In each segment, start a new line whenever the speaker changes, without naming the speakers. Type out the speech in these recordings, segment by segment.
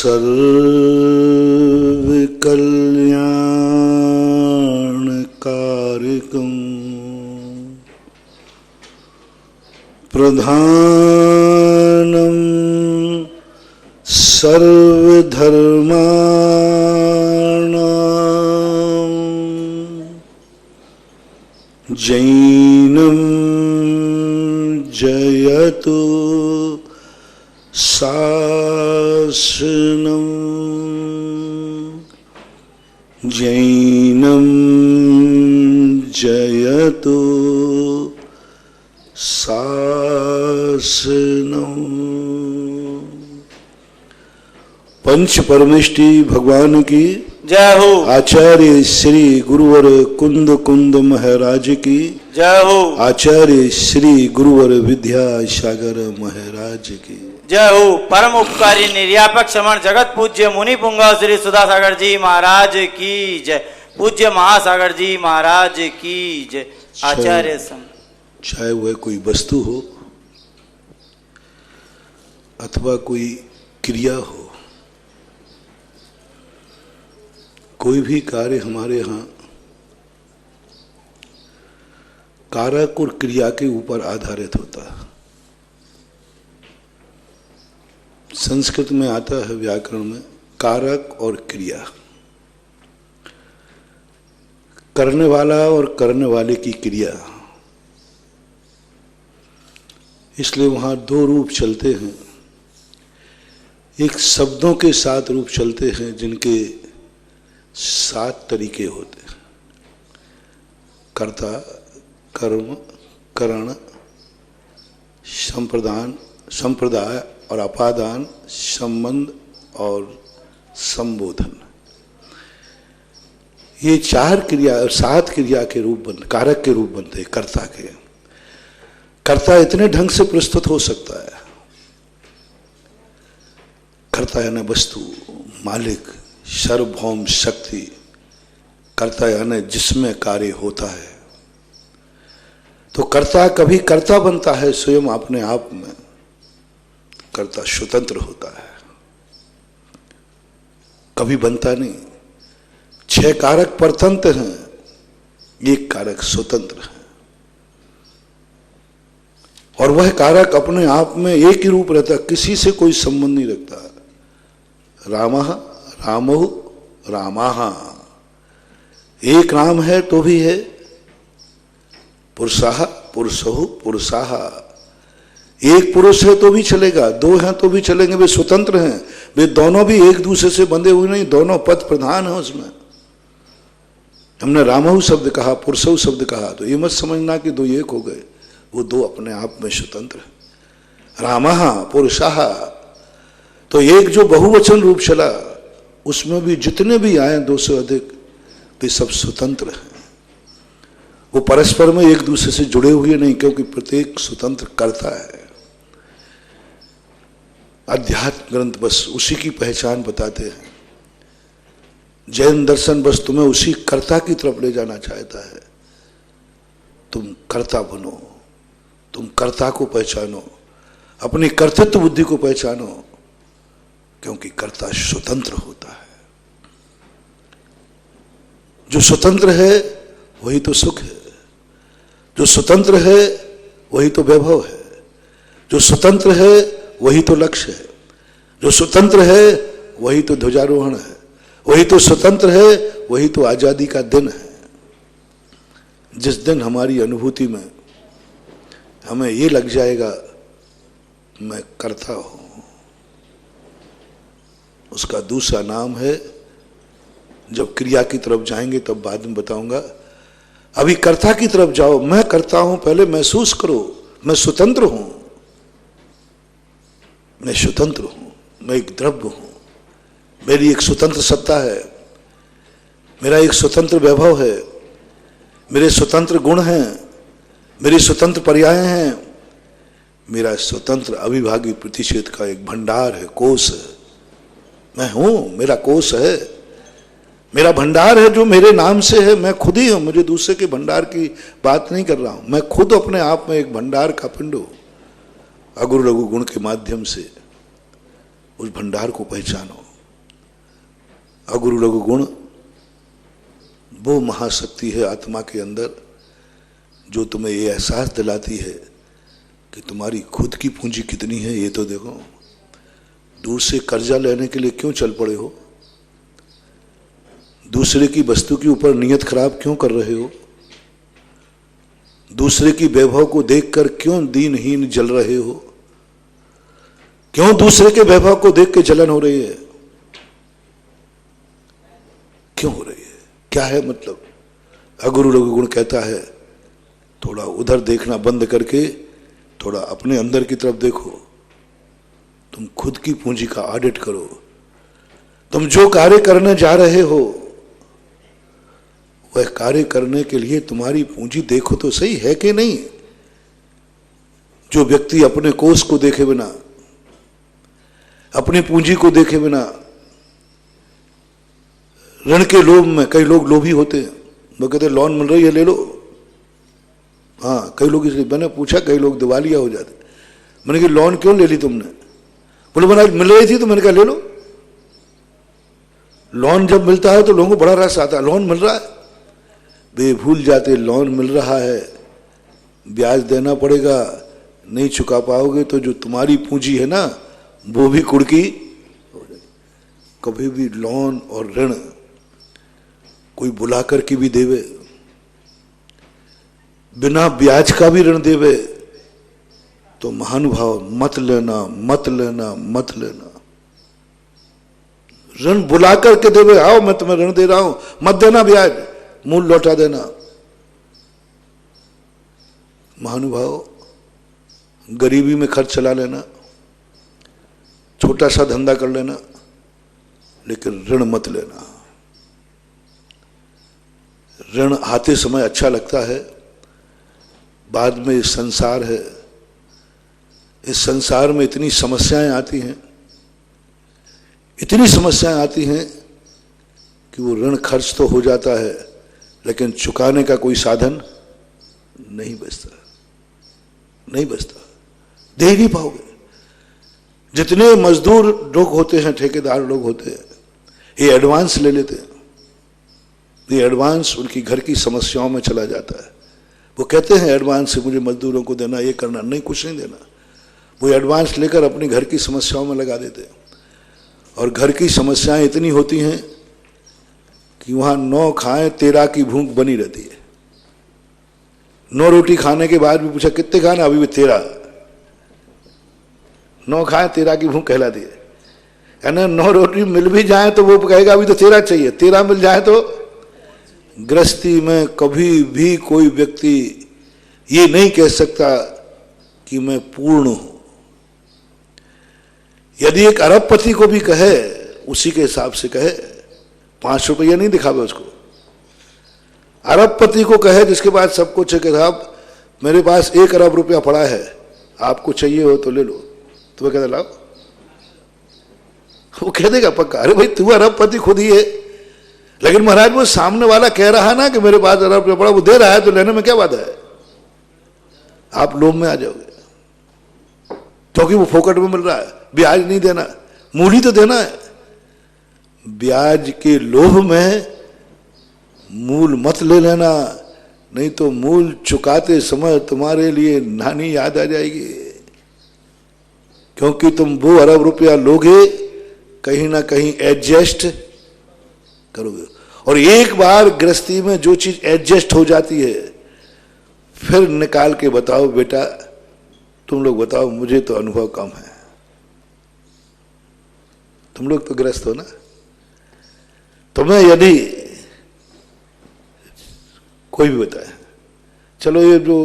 सर्वकल्याणकारकं प्रधानं सर्वधर्माणां जैनं जयतु शासनं जैनं जयतु शासनं। पंच परमेष्टि भगवान की
जय हो।
आचार्य श्री गुरुवर कुंद कुंद महाराज की
जय हो।
आचार्य श्री गुरुवर विद्यासागर महाराज की
जय हो। परम उपकारी निर्यापक श्रमण जगत पूज्य मुनि पुंगा श्री सुधासागर जी महाराज की जय। पूज्य महासागर जी महाराज की जय। आचार्य सम
चाहे वह कोई वस्तु हो अथवा कोई क्रिया हो, कोई भी कार्य हमारे यहाँ कारक और क्रिया के ऊपर आधारित होता है। संस्कृत में आता है व्याकरण में कारक और क्रिया, करने वाला और करने वाले की क्रिया। इसलिए वहाँ दो रूप चलते हैं, एक शब्दों के साथ रूप चलते हैं जिनके 7 तरीके होते हैं, कर्ता, कर्म, करण, संप्रदान, संप्रदाय और अपादान, संबंध और संबोधन। ये 4 क्रिया 7 क्रिया के रूप कारक के रूप बनते हैं कर्ता के। कर्ता इतने ढंग से प्रस्तुत हो सकता है, कर्ता यानी वस्तु, मालिक, सार्वभौम शक्ति। कर्ता यानी जिसमें कार्य होता है। तो कर्ता कभी कर्ता बनता है स्वयं अपने आप में, कर्ता स्वतंत्र होता है, कभी बनता नहीं। 6 कारक परतंत्र हैं, एक कारक स्वतंत्र है, और वह कारक अपने आप में एक ही रूप रहता है, किसी से कोई संबंध नहीं रखता। रामः रामो रामाः, एक राम है तो भी है, पुरुषाः पुरुषौ पुरुषाः, एक पुरुष है तो भी चलेगा, 2 हैं तो भी चलेंगे, वे स्वतंत्र हैं। वे दोनों भी एक दूसरे से बंधे हुए नहीं, दोनों पद प्रधान हैं उसमें। हमने रामहु शब्द कहा, पुरुषौ शब्द कहा, तो ये मत समझना कि 2 एक हो गए, वो 2 अपने आप में स्वतंत्र हैं। रामः पुरुषाः, तो एक जो बहुवचन रूप चला उसमें भी जितने भी आए 2 से अधिक, वे सब स्वतंत्र हैं। वो परस्पर में एक दूसरे से जुड़े हुए नहीं, क्योंकि प्रत्येक स्वतंत्र करता है। अध्यात्म ग्रंथ बस उसी की पहचान बताते हैं। जैन दर्शन बस तुम्हें उसी कर्ता की तरफ ले जाना चाहता है। तुम कर्ता बनो, तुम कर्ता को पहचानो, अपनी कर्तृत्व बुद्धि को पहचानो, क्योंकि कर्ता स्वतंत्र होता है। जो स्वतंत्र है वही तो सुख है, जो स्वतंत्र है वही तो वैभव है, जो स्वतंत्र है वही तो लक्ष्य है, जो स्वतंत्र है वही तो ध्वजारोहण है, वही तो स्वतंत्र है, वही तो आजादी का दिन है। जिस दिन हमारी अनुभूति में हमें ये लग जाएगा मैं करता हूं, उसका दूसरा नाम है, जब क्रिया की तरफ जाएंगे तब बाद में बताऊंगा। अभी कर्ता की तरफ जाओ, मैं करता हूं, पहले महसूस करो मैं स्वतंत्र हूं, मैं स्वतंत्र हूं, मैं एक द्रव्य हूं, मेरी एक स्वतंत्र सत्ता है, मेरा एक स्वतंत्र वैभव है, मेरे स्वतंत्र गुण हैं, मेरी स्वतंत्र पर्याय हैं, मेरा स्वतंत्र अविभाज्य प्रतिशत का एक भंडार है, कोष है। मैं हूं, मेरा कोष है, मेरा भंडार है जो मेरे नाम से है। मैं खुद ही हूं, मुझे दूसरे के भंडार की बात नहीं कर रहा हूं। मैं खुद अपने आप में एक भंडार का पिंड हूं। अगुरु लघु गुण के माध्यम से उस भंडार को पहचानो। अगुरु लघु गुण वो महाशक्ति है आत्मा के अंदर जो तुम्हें ये एहसास दिलाती है कि तुम्हारी खुद की पूंजी कितनी है ये तो देखो। दूर से कर्जा लेने के लिए क्यों चल पड़े हो? दूसरे की वस्तु के ऊपर नियत खराब क्यों कर रहे हो? दूसरे की वैभव को देखकर क्यों दीनहीन जल रहे हो? क्यों दूसरे के वैभव को देख के जलन हो रही है? क्यों हो रही है? क्या है मतलब? अगुरु लघु गुण कहता है थोड़ा उधर देखना बंद करके थोड़ा अपने अंदर की तरफ देखो। तुम खुद की पूंजी का ऑडिट करो। तुम जो कार्य करने जा रहे हो वह कार्य करने के लिए तुम्हारी पूंजी देखो तो सही है कि नहीं। जो व्यक्ति अपने कोष को देखे बिना, अपनी पूंजी को देखे बिना ऋण के लोभ में, कई लोग लोभी होते हैं, वो कहते हैं लोन मिल रही है ले लो। हाँ, कई लोग इसलिए, मैंने पूछा कई लोग दिवालिया हो जाते। मैंने कहा लोन क्यों ले ली तुमने? बोले मैंने मिल रही थी तो मैंने कहा ले लो। लोन जब मिलता है तो लोगों को बड़ा रस आता है, लोन मिल रहा है। वे भूल जाते लोन मिल रहा है, ब्याज देना पड़ेगा, नहीं चुका पाओगे तो जो तुम्हारी पूंजी है ना वो भी कुड़की हो जाएगी। कभी भी लोन और ऋण कोई बुलाकर के भी देवे, बिना ब्याज का भी ऋण देवे तो महानुभाव मत लेना, मत लेना, मत लेना। ऋण बुला करके देवे, आओ मैं तुम्हें ऋण दे रहा हूं, मत देना ब्याज, मूल लौटा देना। महानुभाव गरीबी में खर्च चला लेना, छोटा सा धंधा कर लेना, लेकिन ऋण मत लेना। ऋण आते समय अच्छा लगता है, बाद में इस संसार है, इस संसार में इतनी समस्याएं आती हैं, इतनी समस्याएं आती हैं कि वो ऋण खर्च तो हो जाता है लेकिन चुकाने का कोई साधन नहीं बचता, नहीं बचता, दे नहीं पाओगे। जितने मजदूर लोग होते हैं, ठेकेदार लोग होते हैं, ये एडवांस ले लेते हैं। ये एडवांस उनकी घर की समस्याओं में चला जाता है। वो कहते हैं एडवांस से मुझे मजदूरों को देना, ये करना, नहीं कुछ नहीं देना। वो एडवांस लेकर अपनी घर की समस्याओं में लगा देते हैं और घर की समस्याएं इतनी होती हैं कि वहां 9 खाएं 13 की भूख बनी रहती है। 9 रोटी खाने के बाद भी पूछा कितने खाना, अभी भी 13। 9 खाएं 13 की भूख कहलाती है। यानी 9 रोटी मिल भी जाए तो वो कहेगा अभी तो 13 चाहिए, 13 मिल जाए तो। गृहस्थी में कभी भी कोई व्यक्ति ये नहीं कह सकता कि मैं पूर्ण हूं। यदि एक अरबपति को भी कहे, उसी के हिसाब से कहे, 5 रुपया नहीं दिखावे उसको। अरबपति को कहे जिसके पास सब कुछ है कि साहब मेरे पास 1 अरब रुपया पड़ा है, आपको चाहिए हो तो ले लो, तो वह कहता लाओ। वो कह देगा पक्का, अरे भाई तू अरबपति खुद ही है, लेकिन महाराज वो सामने वाला कह रहा ना कि मेरे पास अरब रुपया पड़ा, वो दे रहा है तो लेने में क्या बात है? आप लोभ में आ जाओगे क्योंकि वो फोकट में मिल रहा है। ब्याज नहीं देना, मूल ही तो देना है। ब्याज के लोभ में मूल मत ले लेना, नहीं तो मूल चुकाते समय तुम्हारे लिए नानी याद आ जाएगी। क्योंकि तुम वो अरब रुपया लोगे, कहीं ना कहीं एडजस्ट करोगे। और एक बार गृहस्थी में जो चीज एडजस्ट हो जाती है, फिर निकाल के बताओ बेटा, तुम लोग बताओ, मुझे तो अनुभव कम है, तुम लोग तो गृहस्थ हो ना। तुम्हें यदि कोई भी बताए, चलो ये जो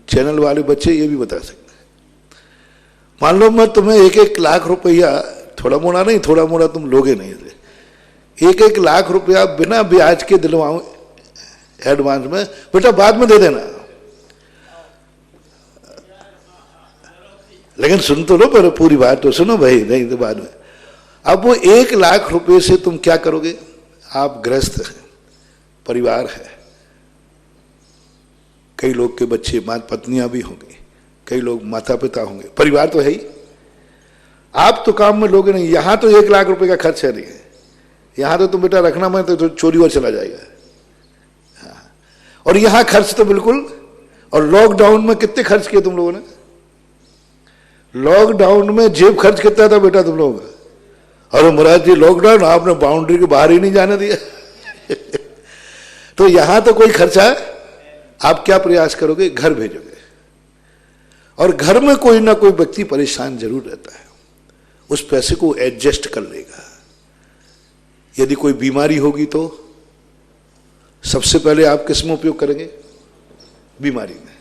चैनल वाले बच्चे ये भी बता सकते हैं, मान लो मैं तुम्हें 1-1 लाख रुपया, थोड़ा मोड़ा नहीं, थोड़ा मोड़ा तुम लोगे नहीं, 1-1 लाख रुपया बिना ब्याज के दिलवाऊं एडवांस में, बेटा बाद में दे देना। लेकिन सुन तो लो, पर पूरी बात तो सुनो भाई, नहीं तो बाद में। अब वो 1 लाख रुपए से तुम क्या करोगे? आप गृहस्थ हैं, परिवार है, कई लोग के बच्चे, माता पत्नियां भी होंगी, कई लोग माता पिता होंगे, परिवार तो है ही। आप तो काम में लोगे नहीं, यहां तो 1 लाख रुपए का खर्च है नहीं है, यहां तो तुम बेटा रखना मैं तो चोरी और चला जाएगा। हाँ। और यहां खर्च तो बिल्कुल। और लॉकडाउन में कितने खर्च किए तुम लोगों ने? लॉकडाउन में जेब खर्च कितना था बेटा तुम लोगों का? अरे महाराज जी लॉकडाउन आपने बाउंड्री के बाहर ही नहीं जाने दिया। तो यहां तो कोई खर्चा है, आप क्या प्रयास करोगे? घर भेजोगे। और घर में कोई ना कोई व्यक्ति परेशान जरूर रहता है, उस पैसे को एडजस्ट कर लेगा। यदि कोई बीमारी होगी तो सबसे पहले आप किस में उपयोग करेंगे? बीमारी में।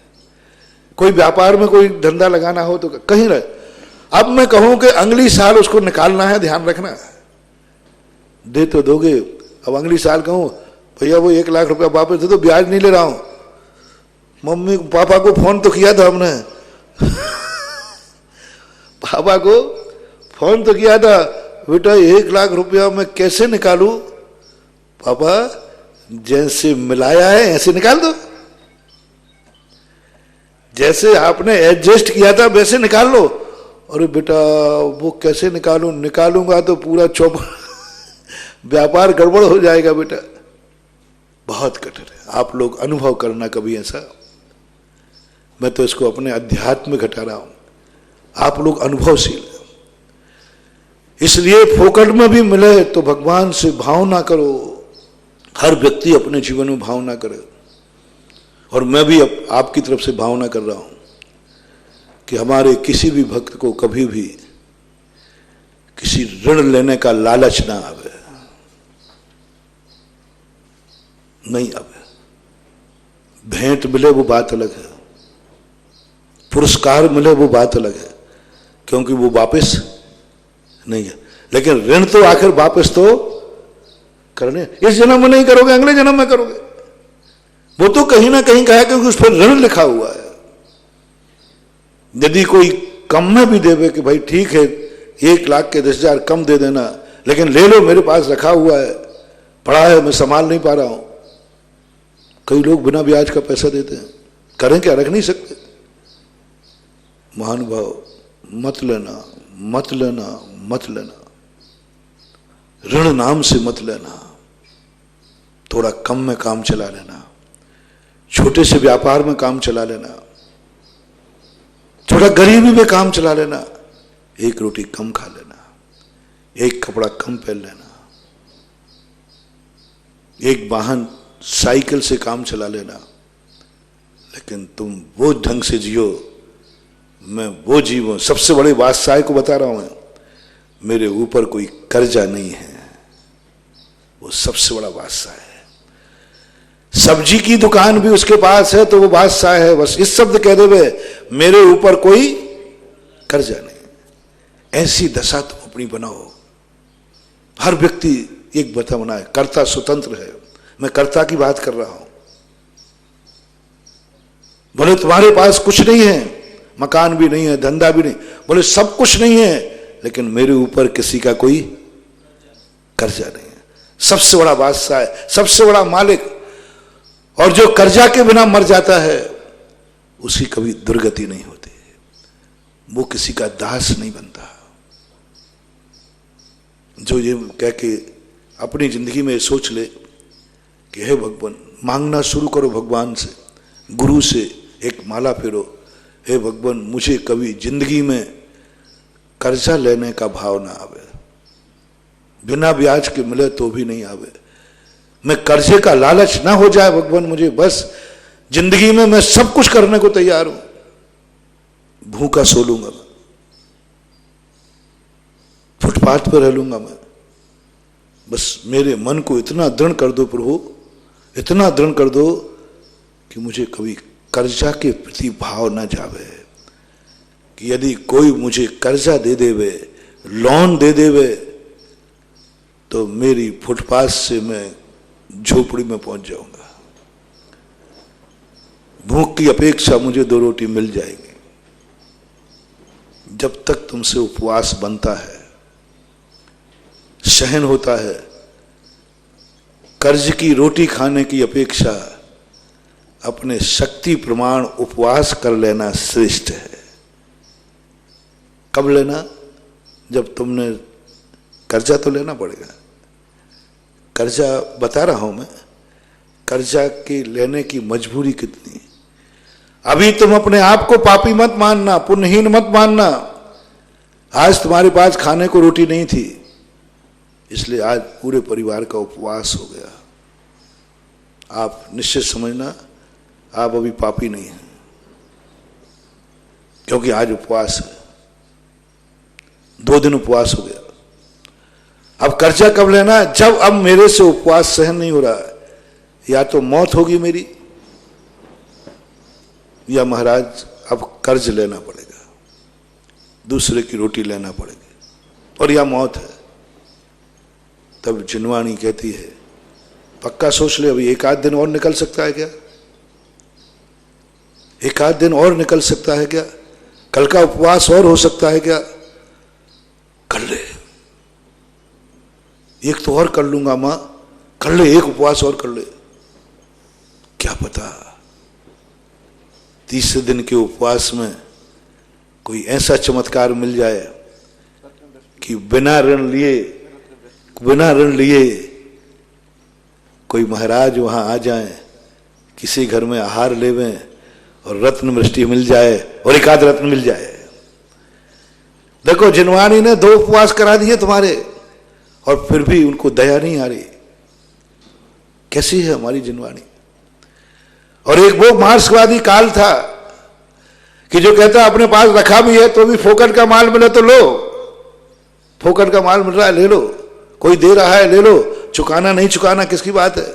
कोई व्यापार में कोई धंधा लगाना हो तो कहीं रहे। अब मैं कहूं कि अगली साल उसको निकालना है, ध्यान रखना। दे तो दोगे, अब अगली साल कहूं भैया वो 1 लाख रुपया वापस दे दो, ब्याज नहीं ले रहा हूं। मम्मी पापा को फोन तो किया था हमने। पापा को फोन तो किया था, बेटा 1 लाख रुपया मैं कैसे निकालूं? पापा जैसे मिलाया है ऐसे निकाल दो, जैसे आपने एडजस्ट किया था वैसे निकाल लो। अरे बेटा वो कैसे निकालूं? निकालूंगा तो पूरा व्यापार गड़बड़ हो जाएगा बेटा। बहुत कठिन है, आप लोग अनुभव करना कभी ऐसा। मैं तो इसको अपने अध्यात्म में घटा रहा हूं, आप लोग अनुभवशील हैं। इसलिए फोकट में भी मिले तो भगवान से भावना करो। हर व्यक्ति अपने जीवन में भावना करे। और मैं भी आपकी तरफ से भावना कर रहा हूं कि हमारे किसी भी भक्त को कभी भी किसी ऋण लेने का लालच ना आवे, नहीं आवे। भेंट मिले वो बात अलग है, पुरस्कार मिले वो बात अलग है, क्योंकि वो वापस नहीं है। लेकिन ऋण तो आखिर वापस तो करने, इस जन्म में नहीं करोगे अगले जन्म में करोगे। वो तो कहीं ना कहीं कहा क्योंकि उस पर ऋण लिखा हुआ है। यदि कोई कम में भी देवे कि भाई ठीक है 1 लाख के 10,000 कम दे देना, लेकिन ले लो मेरे पास रखा हुआ है, पड़ा है, मैं संभाल नहीं पा रहा हूं। कई लोग बिना ब्याज का पैसा देते हैं, करें क्या? रख नहीं सकते। महानुभाव मत लेना, मत लेना, मत लेना, ऋण नाम से मत लेना। थोड़ा कम में काम चला लेना, छोटे से व्यापार में काम चला लेना, थोड़ा गरीबी में काम चला लेना, 1 रोटी कम खा लेना, 1 कपड़ा कम पहन लेना, 1 वाहन साइकिल से काम चला लेना। लेकिन तुम वो ढंग से जियो, मैं वो जीवो। सबसे बड़े बादशाह को बता रहा हूं मैं, मेरे ऊपर कोई कर्जा नहीं है, वो सबसे बड़ा बादशाह है। सब्जी की दुकान भी उसके पास है तो वो बादशाह है। बस इस शब्द कह दे मेरे ऊपर कोई कर्जा नहीं। ऐसी दशा तुम अपनी बनाओ। हर व्यक्ति एक बता बनाए, कर्ता स्वतंत्र है। मैं कर्ता की बात कर रहा हूं। बोले तुम्हारे पास कुछ नहीं है, मकान भी नहीं है, धंधा भी नहीं, बोले सब कुछ नहीं है, लेकिन मेरे ऊपर किसी का कोई कर्जा नहीं है। सबसे बड़ा बादशाह है, सबसे बड़ा मालिक। और जो कर्जा के बिना मर जाता है उसकी कभी दुर्गति नहीं होती, वो किसी का दास नहीं बनता। जो ये कह के अपनी जिंदगी में सोच ले कि हे भगवान, मांगना शुरू करो भगवान से, गुरु से एक माला फेरो, हे भगवान मुझे कभी जिंदगी में कर्जा लेने का भाव ना आवे, बिना ब्याज के मिले तो भी नहीं आवे, मैं कर्जे का लालच ना हो जाए भगवान मुझे। बस जिंदगी में मैं सब कुछ करने को तैयार हूं, भूखा सो लूंगा मैं, फुटपाथ पर रह लूंगा मैं, बस मेरे मन को इतना दृढ़ कर दो प्रभु, इतना दृढ़ कर दो कि मुझे कभी कर्जा के प्रति भाव ना जावे। कि यदि कोई मुझे कर्जा दे देवे, लोन दे देवे, तो मेरी फुटपाथ से मैं झोपड़ी में पहुंच जाऊंगा। भूख की अपेक्षा मुझे 2 रोटी मिल जाएगी। जब तक तुमसे उपवास बनता है, सहन होता है, कर्ज की रोटी खाने की अपेक्षा अपने शक्ति प्रमाण उपवास कर लेना श्रेष्ठ है। कब लेना? जब तुमने कर्जा तो लेना पड़ेगा, कर्जा बता रहा हूं मैं, कर्जा की लेने की मजबूरी कितनी। अभी तुम अपने आप को पापी मत मानना, पुण्यहीन मत मानना। आज तुम्हारे पास खाने को रोटी नहीं थी, इसलिए आज पूरे परिवार का उपवास हो गया। आप निश्चित समझना, आप अभी पापी नहीं हैं, क्योंकि आज उपवास है। 2 दिन उपवास हो गया। अब कर्जा कब लेना है? जब अब मेरे से उपवास सहन नहीं हो रहा है, या तो मौत होगी मेरी, या महाराज अब कर्ज लेना पड़ेगा, दूसरे की रोटी लेना पड़ेगी, और या मौत है। तब जिनवाणी कहती है, पक्का सोच ले, अभी 1 आध दिन और निकल सकता है क्या? 1 आध दिन और निकल सकता है क्या? कल का उपवास और हो सकता है क्या? कर ले, एक तो और कर लूंगा मां, कर ले, एक उपवास और कर ले। क्या पता 30 दिन के उपवास में कोई ऐसा चमत्कार मिल जाए कि बिना ऋण लिए कोई महाराज वहां आ जाएं, किसी घर में आहार लेवें और रत्न वृष्टि मिल जाए, और 1 आध रत्न मिल जाए। देखो, जिनवाणी ने 2 उपवास करा दिए तुम्हारे, और फिर भी उनको दया नहीं आ रही। कैसी है हमारी जिनवाणी। और एक वो मार्क्सवादी काल था कि जो कहता अपने पास रखा भी है तो भी फोकट का माल मिले तो लो, फोकट का माल मिल रहा है ले लो, कोई दे रहा है ले लो, चुकाना नहीं चुकाना किसकी बात है।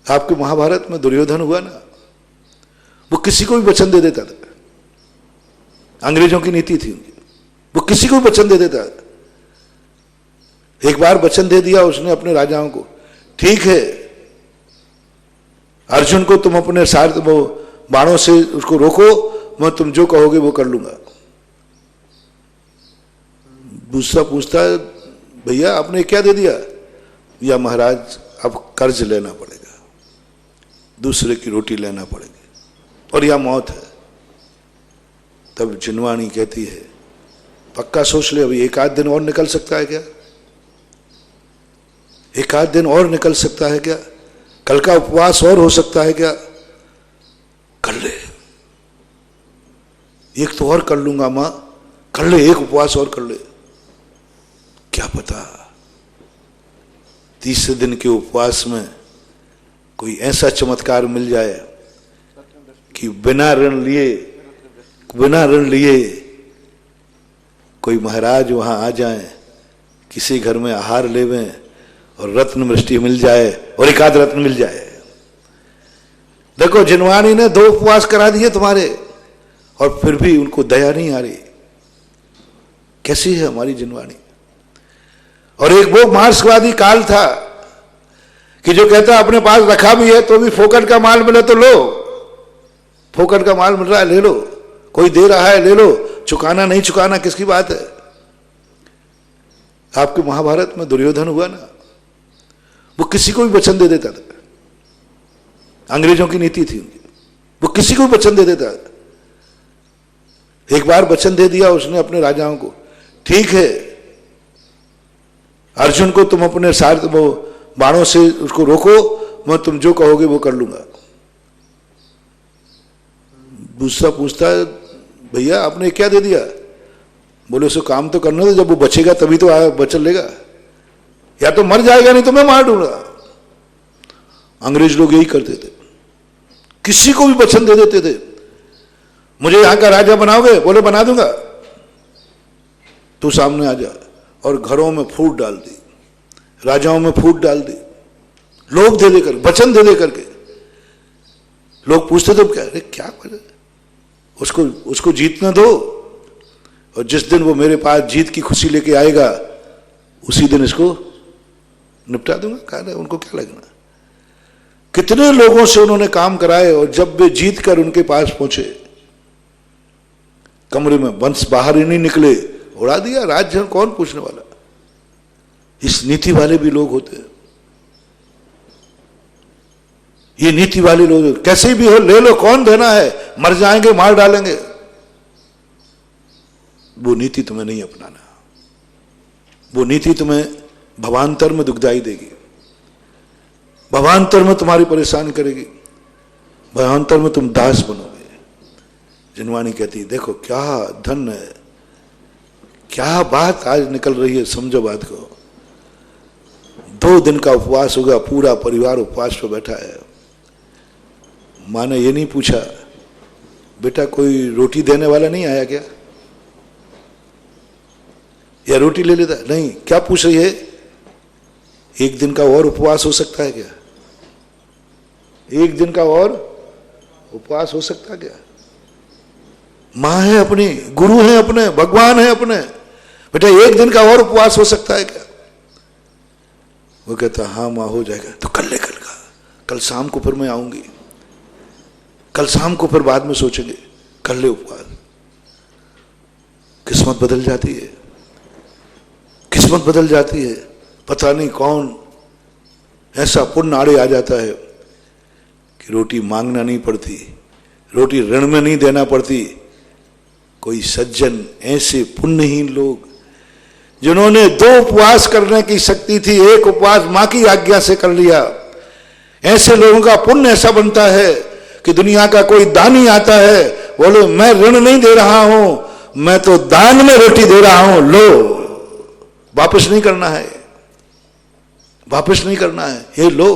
आपके महाभारत में दुर्योधन हुआ ना, वो किसी को भी वचन दे देता था। अंग्रेजों की नीति थी उनकी, वो किसी को भी वचन दे देता था। एक बार वचन दे दिया उसने अपने राजाओं को, ठीक है अर्जुन को तुम अपने साथ वो बाणों से उसको रोको, मैं तुम जो कहोगे वो कर लूंगा। दूसरा पूछता है, भैया आपने क्या दे दिया? या महाराज अब कर्ज लेना पड़ेगा, दूसरे की रोटी लेना पड़ेगी, और या मौत है। तब जिनवाणी कहती है, पक्का सोच ले, अभी 1 आध दिन और निकल सकता है क्या? 1 आध दिन और निकल सकता है क्या? कल का उपवास और हो सकता है क्या? कर ले, एक तो और कर लूंगा मां, कर ले, एक उपवास और कर ले। क्या पता 30 दिन के उपवास में कोई ऐसा चमत्कार मिल जाए कि बिना ऋण लिए कोई महाराज वहां आ जाएं, किसी घर में आहार लेवें और रत्न वृष्टि मिल जाए, और 1 आध रत्न मिल जाए। देखो, जिनवाणी ने 2 उपवास करा दिए तुम्हारे, और फिर भी उनको दया नहीं आ रही। कैसी है हमारी जिनवाणी। और एक वो मार्क्सवादी काल था कि जो कहता अपने पास रखा भी है तो भी फोकट का माल मिले तो लो, फोकट का माल मिल रहा है ले लो, कोई दे रहा है ले लो, चुकाना नहीं चुकाना किसकी बात है। आपके महाभारत में दुर्योधन हुआ ना, वो किसी को भी वचन दे देता था। अंग्रेजों की नीति थी उनकी, वो किसी को भी वचन दे देता था। एक बार वचन दे दिया उसने अपने राजाओं को, ठीक है अर्जुन को तुम अपने साथ वो बाणों से उसको रोको, मैं तुम जो कहोगे वो कर लूंगा। दूसरा पूछता है, भैया आपने क्या दे दिया? बोले उसको काम तो करना दो, जब वो बचेगा तभी तो वचन लेगा, या तो मर जाएगा नहीं तो मैं मार दूंगा। अंग्रेज लोग यही करते थे, किसी को भी वचन दे देते थे, मुझे यहां का राजा बनाओगे? बोले बना दूंगा, तू सामने आ जा। और घरों में फूट डाल दी, राजाओं में फूट डाल दी, लोग दे देकर, वचन दे दे करके। लोग पूछते थे क्या, अरे क्या करे, उसको जीतना दो, और जिस दिन वो मेरे पास जीत की खुशी लेके आएगा उसी दिन इसको निपटा दूंगा। कहा उनको क्या लगना। कितने लोगों से उन्होंने काम कराए, और जब वे जीत कर उनके पास पहुंचे, कमरे में वंश बाहर ही नहीं निकले, उड़ा दिया राज्य, कौन पूछने वाला। इस नीति वाले भी लोग होते हैं, ये नीति वाले लोग कैसे भी हो ले लो, कौन देना है, मर जाएंगे मार डालेंगे। वो नीति तुम्हें नहीं अपनाना, वो नीति तुम्हें भवांतर में दुखदाई देगी, भवांतर में तुम्हारी परेशान करेगी, भवांतर में तुम दास बनोगे। जिनवाणी कहती देखो क्या धन है, क्या बात आज निकल रही है, समझो बात को। 2 दिन का उपवास होगा, पूरा परिवार उपवास पर बैठा है। माँ ने ये नहीं पूछा बेटा कोई रोटी देने वाला नहीं आया क्या, या रोटी ले लेता, नहीं। क्या पूछ रही है, 1 दिन का और उपवास हो सकता है क्या, 1 दिन का और उपवास हो सकता है क्या। माँ है अपनी, गुरु है अपने, भगवान है अपने, बेटा 1 दिन का और उपवास हो सकता है क्या। वो कहता हाँ माँ हो जाएगा। तो कल ले, कल का, कल शाम को फिर मैं आऊंगी, कल शाम को फिर बाद में सोचेंगे, कर ले उपवास। किस्मत बदल जाती है, किस्मत बदल जाती है। पता नहीं कौन ऐसा पुण्य आड़े आ जाता है कि रोटी मांगना नहीं पड़ती, रोटी ऋण में नहीं देना पड़ती। कोई सज्जन, ऐसे पुण्यहीन लोग जिन्होंने 2 उपवास करने की शक्ति थी, 1 उपवास मां की आज्ञा से कर लिया, ऐसे लोगों का पुण्य ऐसा बनता है कि दुनिया का कोई दानी आता है, बोले मैं ऋण नहीं दे रहा हूं, मैं तो दान में रोटी दे रहा हूं, लो, वापस नहीं करना है, वापस नहीं करना है, ये लो।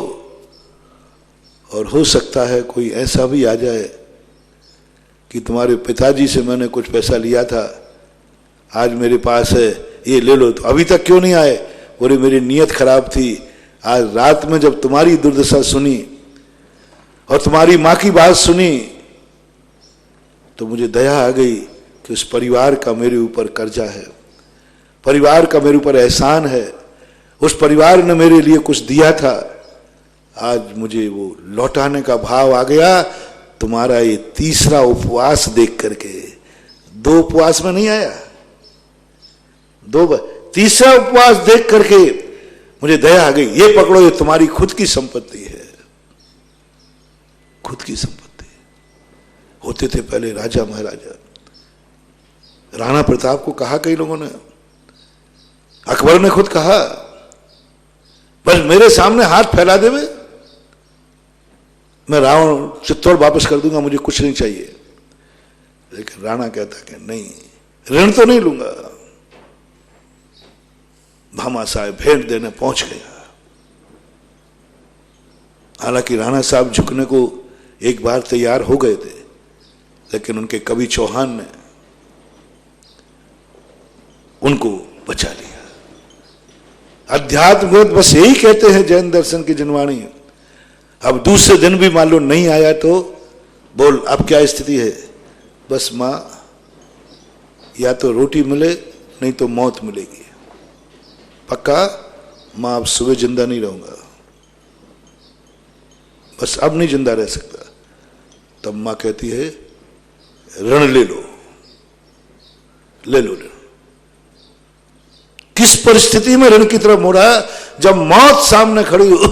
और हो सकता है कोई ऐसा भी आ जाए कि तुम्हारे पिताजी से मैंने कुछ पैसा लिया था, आज मेरे पास है, ये ले लो। तो अभी तक क्यों नहीं आए, बोले मेरी नीयत खराब थी, आज रात में जब तुम्हारी दुर्दशा सुनी और तुम्हारी मां की बात सुनी तो मुझे दया आ गई कि उस परिवार का मेरे ऊपर कर्जा है, परिवार का मेरे ऊपर एहसान है, उस परिवार ने मेरे लिए कुछ दिया था, आज मुझे वो लौटाने का भाव आ गया। तुम्हारा ये 3रा उपवास देख करके, 2 उपवास में नहीं आया, 3रा उपवास देख करके मुझे दया आ गई। ये पकड़ो, ये तुम्हारी खुद की संपत्ति है, खुद की संपत्ति। होते थे पहले राजा महाराजा, राणा प्रताप को कहा कई लोगों ने, अकबर ने खुद कहा बस मेरे सामने हाथ फैला देवे, मैं रावण चित्तौड़ वापस कर दूंगा, मुझे कुछ नहीं चाहिए। लेकिन राणा कहता कि नहीं, ऋण तो नहीं लूंगा। भामा साहब भेंट देने पहुंच गया। हालांकि राणा साहब झुकने को एक बार तैयार हो गए थे, लेकिन उनके कवि चौहान ने उनको बचा लिया। अध्यात्म बस यही कहते हैं जैन दर्शन की जिनवाणी। अब दूसरे दिन भी मान लो नहीं आया तो बोल अब क्या स्थिति है, बस मां या तो रोटी मिले नहीं तो मौत मिलेगी, पक्का मां अब सुबह जिंदा नहीं रहूंगा, बस अब नहीं जिंदा रह सकता। तब मां कहती है ऋण ले लो, ले लो ऋण। किस परिस्थिति में ऋण की तरफ मोड़ा, जब मौत सामने खड़ी हो,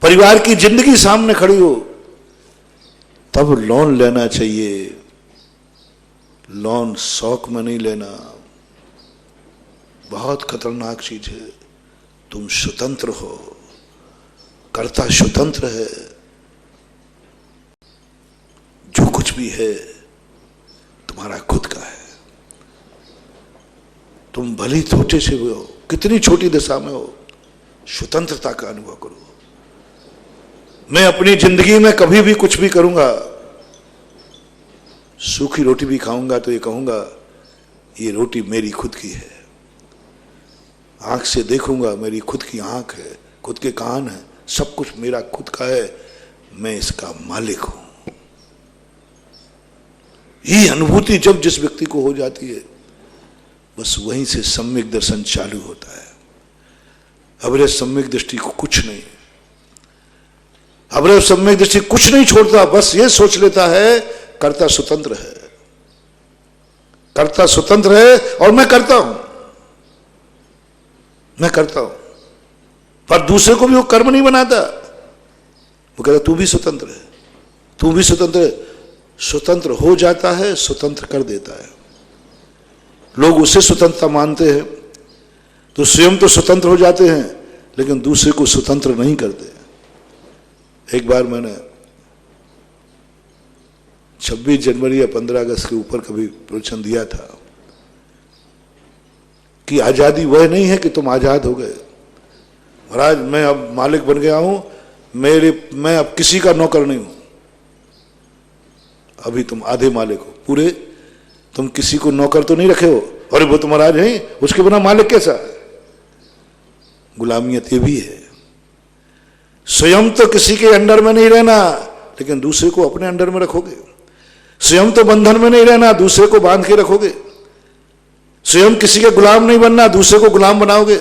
परिवार की जिंदगी सामने खड़ी हो, तब लोन लेना चाहिए। लोन शौक में नहीं लेना, बहुत खतरनाक चीज है। तुम स्वतंत्र हो, कर्ता स्वतंत्र है, जो कुछ भी है तुम्हारा खुद का है। तुम भली छोटे से हो, कितनी छोटी दशा में हो, स्वतंत्रता का अनुभव करो। मैं अपनी जिंदगी में कभी भी कुछ भी करूंगा, सूखी रोटी भी खाऊंगा तो ये कहूंगा ये रोटी मेरी खुद की है। आंख से देखूंगा, मेरी खुद की आंख है, खुद के कान है, सब कुछ मेरा खुद का है, मैं इसका मालिक हूं। ये अनुभूति जब जिस व्यक्ति को हो जाती है, बस वहीं से सम्यक दर्शन चालू होता है। अवरे सम्यक दृष्टि को कुछ नहीं, अवरे सम्यक दृष्टि कुछ नहीं छोड़ता, बस ये सोच लेता है कर्ता स्वतंत्र है, कर्ता स्वतंत्र है और मैं करता हूं, मैं करता हूं। पर दूसरे को भी वो कर्म नहीं बनाता, वो कहता तू भी स्वतंत्र है, तू भी स्वतंत्र है। स्वतंत्र हो जाता है, स्वतंत्र कर देता है। लोग उसे स्वतंत्रता मानते हैं तो स्वयं तो स्वतंत्र हो जाते हैं लेकिन दूसरे को स्वतंत्र नहीं करते। एक बार मैंने 26 जनवरी या 15 अगस्त के ऊपर कभी प्रवचन दिया था कि आजादी वह नहीं है कि तुम आजाद हो गए। महाराज मैं अब मालिक बन गया हूं, मैं अब किसी का नौकर नहीं हूं। अभी तुम आधे मालिक हो, पूरे तुम किसी को नौकर तो नहीं रखे हो। और वो तो महाराज है, उसके बिना मालिक कैसा है? गुलामियत ये भी है। स्वयं तो किसी के अंडर में नहीं रहना लेकिन दूसरे को अपने अंडर में रखोगे। स्वयं तो बंधन में नहीं रहना, दूसरे को बांध के रखोगे। स्वयं किसी के गुलाम नहीं बनना, दूसरे को गुलाम बनाओगे।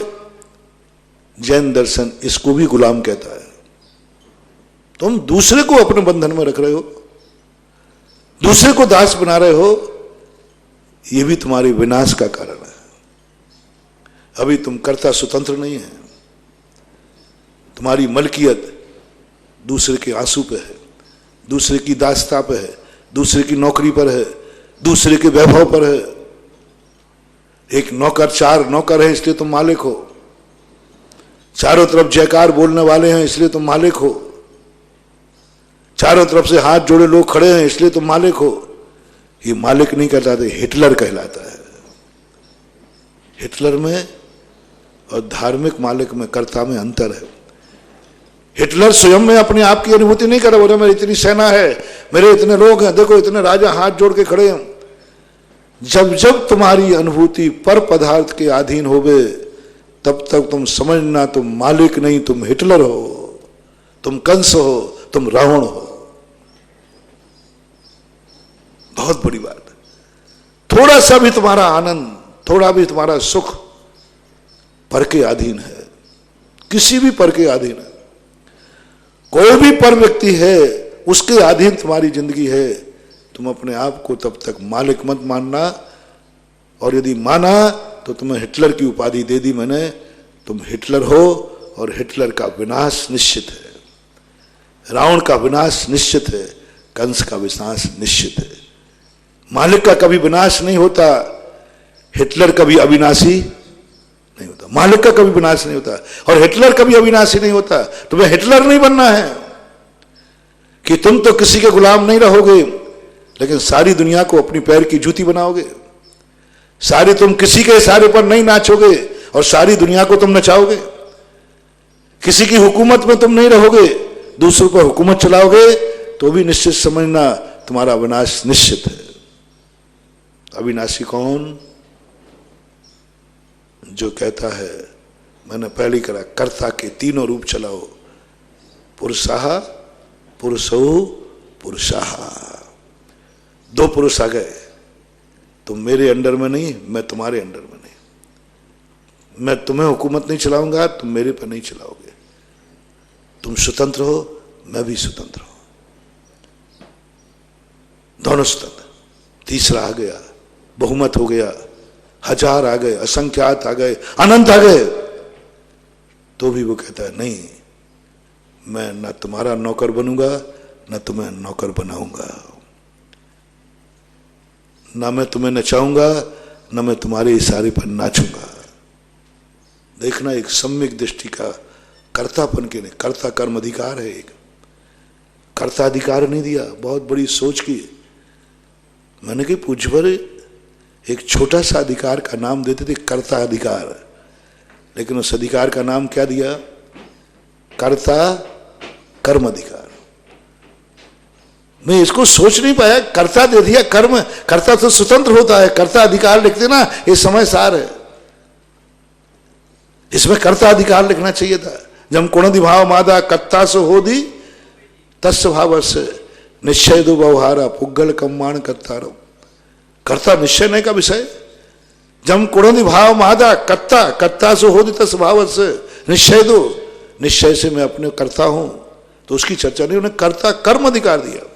जैन दर्शन इसको भी गुलाम कहता है। तुम दूसरे को अपने बंधन में रख रहे हो, दूसरे को दास बना रहे हो, यह भी तुम्हारे विनाश का कारण है। अभी तुम कर्ता स्वतंत्र नहीं है। तुम्हारी मलकियत दूसरे के आंसू पे है, दूसरे की दासता पे है, दूसरे की नौकरी पर है, दूसरे के वैभव पर है। एक नौकर, 4 नौकर है इसलिए तुम मालिक हो। चारों तरफ जयकार बोलने वाले हैं इसलिए तुम मालिक हो। चारों तरफ से हाथ जोड़े लोग खड़े हैं इसलिए तुम मालिक हो। ये मालिक नहीं कहलाते, हिटलर कहलाता है। हिटलर में और धार्मिक मालिक में, कर्ता में अंतर है। हिटलर स्वयं में अपने आप की अनुभूति नहीं कर रहा, बोले मेरी इतनी सेना है, मेरे इतने लोग हैं, देखो इतने राजा हाथ जोड़ के खड़े हैं। जब जब तुम्हारी अनुभूति पर पदार्थ के अधीन होवे तब तक तुम समझना तुम मालिक नहीं, तुम हिटलर हो, तुम कंस हो, तुम रावण हो। बहुत बड़ी बात है। थोड़ा सा भी तुम्हारा आनंद, थोड़ा भी तुम्हारा सुख पर के अधीन है, किसी भी पर के अधीन है। कोई भी पर व्यक्ति है उसके अधीन तुम्हारी जिंदगी है। तुम अपने आप को तब तक मालिक मत मानना, और यदि माना तो तुम्हें हिटलर की उपाधि दे दी मैंने। तुम हिटलर हो और हिटलर का विनाश निश्चित है, रावण का विनाश निश्चित है, कंस का विनाश निश्चित है। मालिक का कभी विनाश नहीं होता, हिटलर कभी अविनाशी नहीं होता, मालिक का कभी विनाश नहीं होता, और हिटलर कभी अविनाशी नहीं होता। तुम्हें हिटलर नहीं बनना है कि तुम तो किसी के गुलाम नहीं रहोगे लेकिन सारी दुनिया को अपनी पैर की जूती बनाओगे। सारी तुम किसी के इशारे पर नहीं नाचोगे और सारी दुनिया को तुम नचाओगे। किसी की हुकूमत में तुम नहीं रहोगे, दूसरों पर हुकूमत चलाओगे तो भी निश्चित समझना तुम्हारा विनाश निश्चित है। अविनाशी कौन? जो कहता है, मैंने पहले करा, कर्ता के तीनों रूप चलाओ, पुरुषाह, पुरुषो, पुरुषाह। 2 पुरुष आ गए, तुम मेरे अंडर में नहीं, मैं तुम्हारे अंडर में नहीं। मैं तुम्हें हुकूमत नहीं चलाऊंगा, तुम मेरे पर नहीं चलाओगे। तुम स्वतंत्र हो, मैं भी स्वतंत्र हूं, दोनों स्वतंत्र। तीसरा आ गया, बहुमत हो गया, 1000 आ गए, असंख्यात आ गए, अनंत आ गए, तो भी वो कहता है नहीं, मैं न तुम्हारा नौकर बनूंगा न तुम्हें नौकर बनाऊंगा, ना मैं तुम्हें नचाऊंगा न मैं तुम्हारे इशारे पर नाचूंगा। देखना, एक सम्यक दृष्टि का कर्तापन के लिए, कर्ता कर्म अधिकार है, एक कर्ता अधिकार नहीं दिया। बहुत बड़ी सोच की मैंने कि पूज्यवर एक छोटा सा अधिकार का नाम देते थे कर्ता अधिकार, लेकिन उस अधिकार का नाम क्या दिया? कर्ता कर्म अधिकार। मैं इसको सोच नहीं पाया, कर्ता दे दिया कर्म। कर्ता तो स्वतंत्र होता है, कर्ता अधिकार लिखते ना, ये समय सार है, इसमें कर्ता अधिकार लिखना चाहिए था। जब कुणधि भाव मादा कत्ता से हो दी तस् भाव से निश्चय दो व्यवहारा पुग्गल कम्माण कत्तारो। कर्ता निश्चय का विषय। जब कुणधि भाव मादा कत्ता, कत्ता से हो दी तस् भाव से निश्चय दो, निश्चय से मैं अपने कर्ता हूं, तो उसकी चर्चा नहीं, उन्हें कर्ता कर्म अधिकार दिया।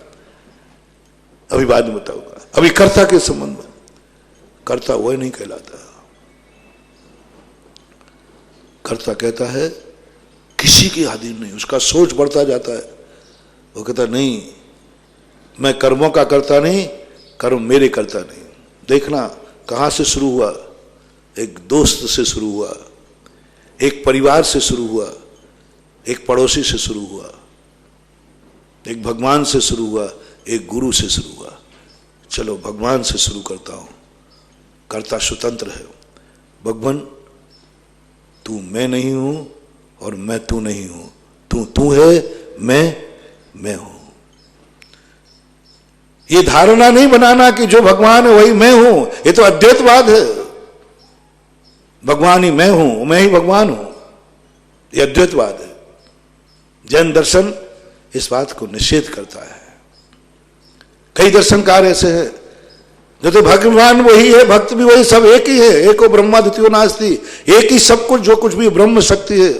अभी बाद में बताऊंगा। अभी कर्ता के संबंध में, कर्ता वह नहीं कहलाता। कर्ता कहता है किसी के अधीन नहीं, उसका सोच बढ़ता जाता है। वो कहता नहीं, मैं कर्मों का करता नहीं, कर्म मेरे करता नहीं। देखना कहां से शुरू हुआ, एक दोस्त से शुरू हुआ, एक परिवार से शुरू हुआ, एक पड़ोसी से शुरू हुआ, एक भगवान से शुरू हुआ, एक गुरु से शुरू हुआ। चलो भगवान से शुरू करता हूं। कर्ता स्वतंत्र है। भगवान, तू मैं नहीं हूं और मैं तू नहीं हूं, तू तू है, मैं हूं। ये धारणा नहीं बनाना कि जो भगवान है वही मैं हूं, ये तो अद्वैतवाद है। भगवान ही मैं हूं, मैं ही भगवान हूं, ये अद्वैतवाद है। जैन दर्शन इस बात को निषेध करता है। कई दर्शनकार ऐसे हैं जो तो भगवान वही है, भक्त भी वही, सब एक ही है। एको ब्रह्मा द्वितीयो नास्ति, एक ही सब कुछ, जो कुछ भी ब्रह्म शक्ति है।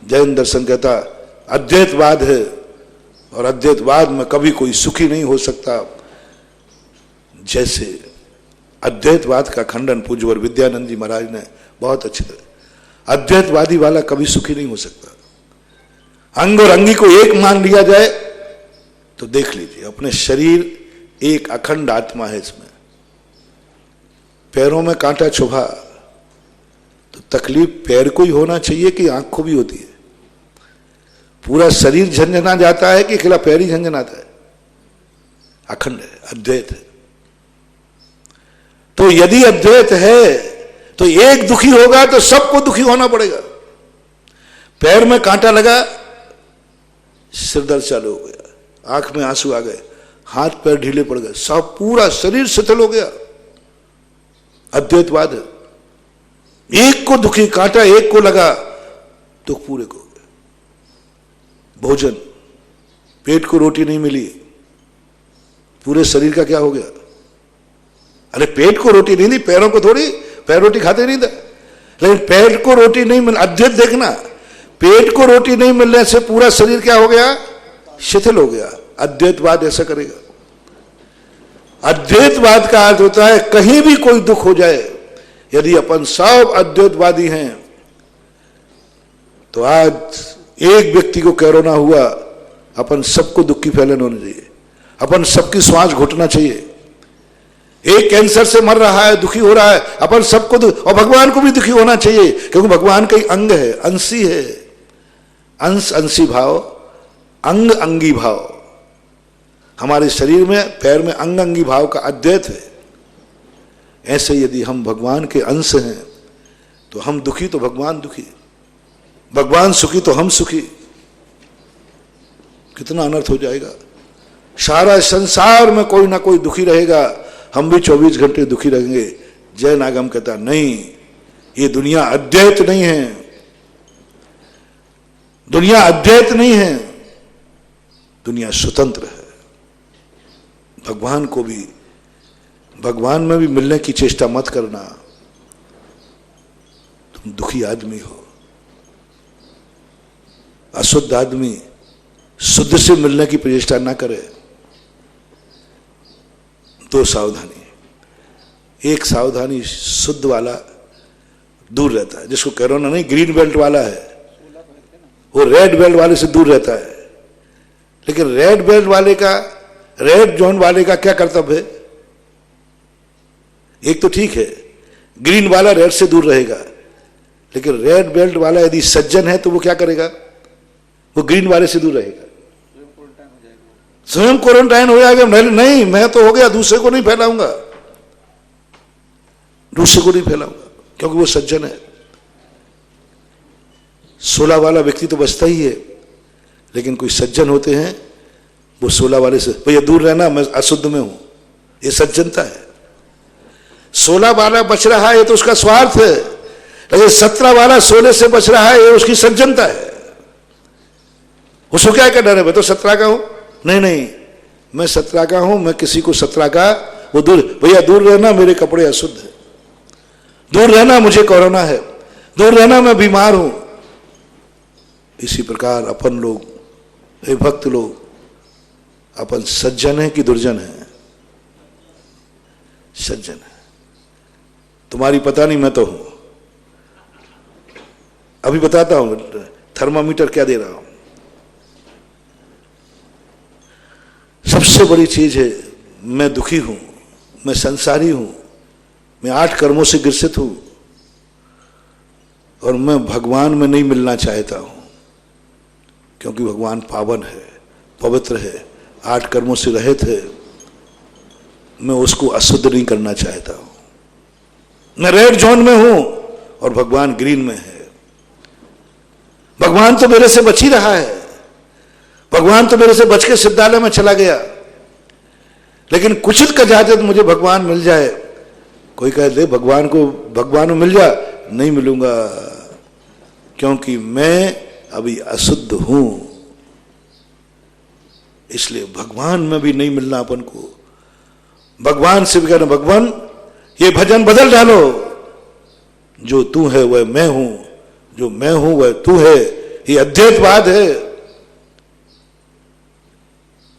जैन दर्शन कहता अद्वैतवाद है, और अद्वैतवाद में कभी कोई सुखी नहीं हो सकता। जैसे अद्वैतवाद का खंडन पूज्यवर विद्यानंद जी महाराज ने बहुत अच्छी तरह, अद्वैतवादी वाला कभी सुखी नहीं हो सकता। अंग और अंगी को एक मान लिया जाए तो देख लीजिए, अपने शरीर एक अखंड आत्मा है। इसमें पैरों में कांटा चुभा तो तकलीफ पैर को ही होना चाहिए कि आंख को भी होती है? पूरा शरीर झंझना जाता है कि अकेला पैर ही झंझनाता है? अखंड है, अद्वैत है। तो यदि अद्वैत है तो एक दुखी होगा तो सबको दुखी होना पड़ेगा। पैर में कांटा लगा, सिर दर्द चालू हो गया, आंख में आंसू आ गए, हाथ पैर ढीले पड़ गए, सब पूरा शरीर शिथिल हो गया। अद्वैतवाद है। एक को दुखी, कांटा एक को लगा, दुख पूरे को हो गया। भोजन, पेट को रोटी नहीं मिली, पूरे शरीर का क्या हो गया? अरे पेट को रोटी नहीं दी, पैरों को थोड़ी, पैर रोटी खाते नहीं था, लेकिन पेट को रोटी नहीं मिल, अद्वैत देखना, पेट को रोटी नहीं मिलने से पूरा शरीर क्या हो गया? शिथिल हो गया। अद्वैतवाद ऐसा करेगा। अद्वैतवाद का अर्थ होता है कहीं भी कोई दुख हो जाए, यदि अपन सब अद्वैतवादी हैं तो आज एक व्यक्ति को कोरोना हुआ, अपन सबको दुख की फैलन होनी चाहिए, अपन सबकी श्वास घुटना चाहिए। एक कैंसर से मर रहा है, दुखी हो रहा है, अपन सबको और भगवान को भी दुखी होना चाहिए, क्योंकि भगवान का ही अंग है, अंशी है। अंश अंशी भाव, अंग अंगी भाव। हमारे शरीर में, पैर में अंग अंगी भाव का अद्वैत है। ऐसे यदि हम भगवान के अंश हैं तो हम दुखी तो भगवान दुखी, भगवान सुखी तो हम सुखी। कितना अनर्थ हो जाएगा। सारा संसार में कोई ना कोई दुखी रहेगा, हम भी 24 घंटे दुखी रहेंगे। जैन आगम कहता नहीं, ये दुनिया अद्वैत नहीं है, दुनिया अद्वैत नहीं है, दुनिया स्वतंत्र है। भगवान को भी, भगवान में भी मिलने की चेष्टा मत करना। तुम दुखी आदमी हो, अशुद्ध आदमी शुद्ध से मिलने की प्रचेष्टा ना करे। दो सावधानी। एक सावधानी, शुद्ध वाला दूर रहता है, जिसको कोरोना नहीं, ग्रीन बेल्ट वाला है, वो रेड बेल्ट वाले से दूर रहता है। लेकिन रेड बेल्ट वाले का, रेड जोन वाले का क्या कर्तव्य है? एक तो ठीक है, ग्रीन वाला रेड से दूर रहेगा, लेकिन रेड बेल्ट वाला यदि सज्जन है तो वो क्या करेगा? वो ग्रीन वाले से दूर रहेगा, स्वयं क्वारंटाइन हो जाएगा। नहीं, मैं तो हो गया, दूसरे को नहीं फैलाऊंगा, दूसरे को नहीं फैलाऊंगा, क्योंकि वो सज्जन है। 16 वाला व्यक्ति तो बचता ही है, लेकिन कोई सज्जन होते हैं वो 16 वाले से, भैया दूर रहना, मैं अशुद्ध में हूं, ये सज्जनता है। 16 वाला बच रहा है ये तो उसका स्वार्थ है, लेकिन 17 वाला 16 से बच रहा है ये उसकी सज्जनता है। उसको क्या डर है? मैं तो 17 का हूं, नहीं, मैं 17 का हूं, मैं किसी को 17 का, वो दूर, भैया दूर रहना, मेरे कपड़े अशुद्ध है, दूर रहना, मुझे कोरोना है, दूर रहना, मैं बीमार हूं। इसी प्रकार अपन लोग, हे भक्त लोग, अपन सज्जन है कि दुर्जन है? सज्जन है। तुम्हारी पता नहीं, मैं तो हूं। अभी बताता हूं थर्मामीटर क्या दे रहा हूं। सबसे बड़ी चीज है, मैं दुखी हूं, मैं संसारी हूं, मैं 8 कर्मों से ग्रसित हूं, और मैं भगवान में नहीं मिलना चाहता हूं, क्योंकि भगवान पावन है, पवित्र है, 8 कर्मों से रहित है। मैं उसको अशुद्ध नहीं करना चाहता हूं। मैं रेड जोन में हूं और भगवान ग्रीन में है। भगवान तो मेरे से बच ही रहा है, भगवान तो मेरे से बच के सिद्धालय में चला गया, लेकिन कुछ का जाते तो मुझे भगवान मिल जाए। कोई कह दे भगवान में मिल जा, नहीं मिलूंगा, क्योंकि मैं अभी अशुद्ध हूं। इसलिए भगवान में भी नहीं मिलना अपन को। भगवान से भी कहना, भगवान ये भजन बदल डालो, जो तू है वह मैं हूं, जो मैं हूं वह तू है। ये अद्वैतवाद है।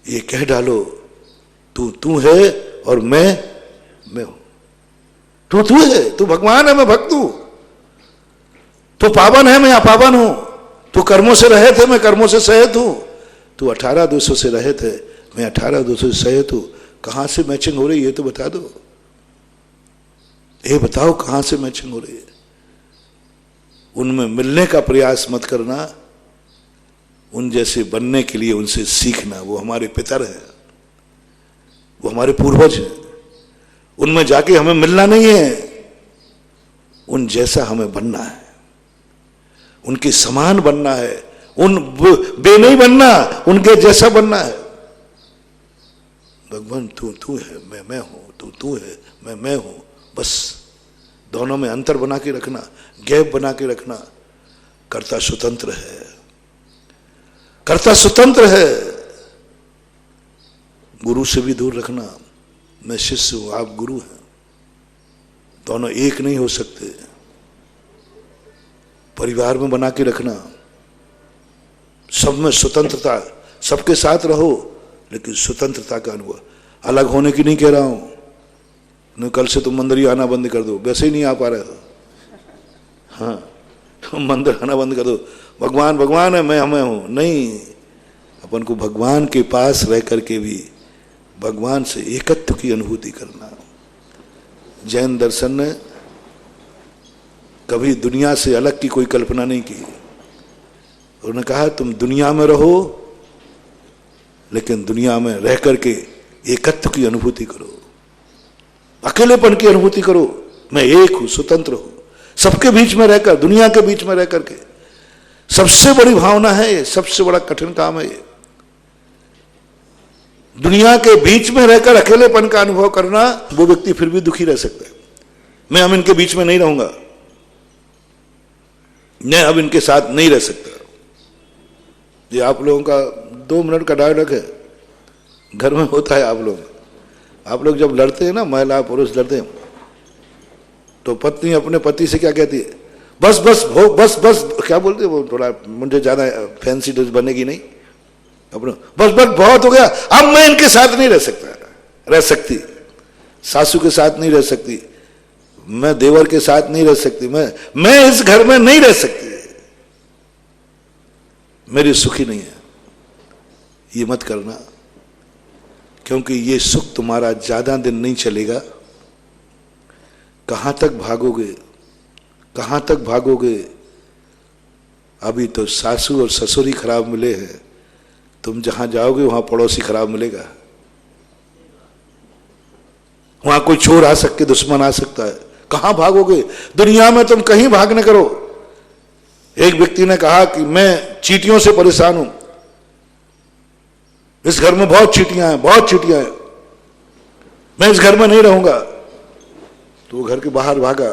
ये कह डालो, तू है और मैं हूं। तू है, तू भगवान है, मैं भक्त हूं। तू पावन है, मैं अपावन हूं। तू कर्मों से रहित है, मैं कर्मों से सहित हूं। तू 18 दोषों से रहित है, मैं 18 दोषों से सहित हूं। कहां से मैचिंग हो रही है ये तो बता दो। ये बताओ कहां से मैचिंग हो रही है। उनमें मिलने का प्रयास मत करना, उन जैसे बनने के लिए उनसे सीखना। वो हमारे पितर हैं, वो हमारे पूर्वज हैं। उनमें जाके हमें मिलना नहीं है, उन जैसा हमें बनना है, उनके समान बनना है। उन बे नहीं बनना, उनके जैसा बनना है। भगवान तू है, मैं हूं, तू है, मैं हूं। बस दोनों में अंतर बना के रखना, गैप बना के रखना। कर्ता स्वतंत्र है, कर्ता स्वतंत्र है। गुरु से भी दूर रखना। मैं शिष्य हूं, आप गुरु हैं, दोनों एक नहीं हो सकते। परिवार में बना के रखना, सब में स्वतंत्रता, सबके साथ रहो, लेकिन स्वतंत्रता का अनुभव। अलग होने की नहीं कह रहा हूं, नहीं कल से तुम मंदिर ही आना बंद कर दो, वैसे ही नहीं आ पा रहे हो। हाँ, तुम मंदिर आना बंद कर दो, भगवान भगवान है, मैं हूं। नहीं, अपन को भगवान के पास रह करके भी भगवान से एकत्व की अनुभूति करना। जैन दर्शन ने कभी दुनिया से अलग की कोई कल्पना नहीं की। उन्होंने कहा तुम दुनिया में रहो, लेकिन दुनिया में रह करके एकत्व की अनुभूति करो, अकेलेपन की अनुभूति करो। मैं एक हूं, स्वतंत्र हूं, सबके बीच में रहकर, दुनिया के बीच में रह करके। सबसे बड़ी भावना है ये, सबसे बड़ा कठिन काम है ये। दुनिया के बीच में रहकर अकेलेपन का अनुभव करना। वो व्यक्ति फिर भी दुखी रह सकता है। मैं अब इनके बीच में नहीं रहूंगा, मैं अब इनके साथ नहीं रह सकता। ये आप लोगों का 2 मिनट का डायलॉग है, घर में होता है। आप लोग जब लड़ते हैं ना, महिला पुरुष लड़ते हैं, तो पत्नी अपने पति से क्या कहती है? बस बस हो, बस बस, क्या बोलते हैं वो, थोड़ा मुझे ज्यादा फैंसी ड्रेस बनेगी नहीं, अपना बस बस बहुत हो गया, अब मैं इनके साथ नहीं रह सकती, सासू के साथ नहीं रह सकती, मैं देवर के साथ नहीं रह सकती, मैं इस घर में नहीं रह सकती, मेरी सुखी नहीं है। ये मत करना, क्योंकि ये सुख तुम्हारा ज्यादा दिन नहीं चलेगा। कहां तक भागोगे, कहां तक भागोगे? अभी तो सासू और ससुर ही खराब मिले हैं, तुम जहां जाओगे वहां पड़ोसी खराब मिलेगा। वहां कोई चोर आ सकते, दुश्मन आ सकता है। कहां भागोगे? दुनिया में तुम कहीं भाग न करो। एक व्यक्ति ने कहा कि मैं चींटियों से परेशान हूं, इस घर में बहुत चींटियां हैं, बहुत चींटियां हैं, मैं इस घर में नहीं रहूंगा। तो वो घर के बाहर भागा,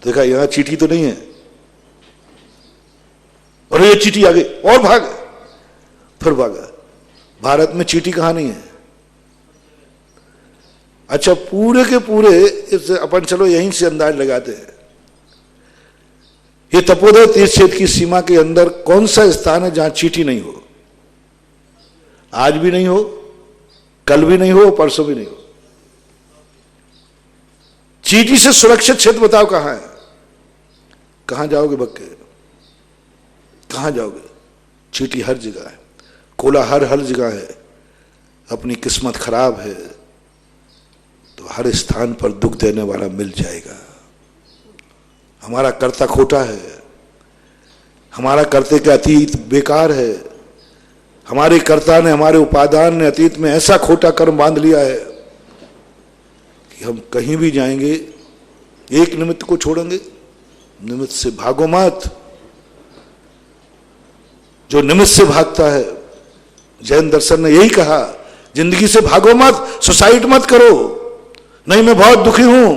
देखा यहां चींटी तो नहीं है, और ये चींटी आ गई और भागा, फिर भागा। भारत में चींटी कहां नहीं है? अच्छा, पूरे के पूरे इस अपन चलो यहीं से अंदाज लगाते हैं, ये तपोदय तीर्थ क्षेत्र की सीमा के अंदर कौन सा स्थान है जहां चींटी नहीं हो? आज भी नहीं हो, कल भी नहीं हो, परसों भी नहीं हो। चींटी से सुरक्षित क्षेत्र बताओ कहां है? कहां जाओगे बक्के, कहां जाओगे? चींटी हर जगह है, कोलाहल हर जगह है। अपनी किस्मत खराब है तो हर स्थान पर दुख देने वाला मिल जाएगा। हमारा कर्ता खोटा है, हमारा करते का अतीत बेकार है। हमारे कर्ता ने, हमारे उपादान ने अतीत में ऐसा खोटा कर्म बांध लिया है कि हम कहीं भी जाएंगे एक निमित्त को छोड़ेंगे। निमित्त से भागो मत। जो निमित्त से भागता है, जैन दर्शन ने यही कहा, जिंदगी से भागो मत, सुसाइड मत करो। नहीं मैं बहुत दुखी हूं,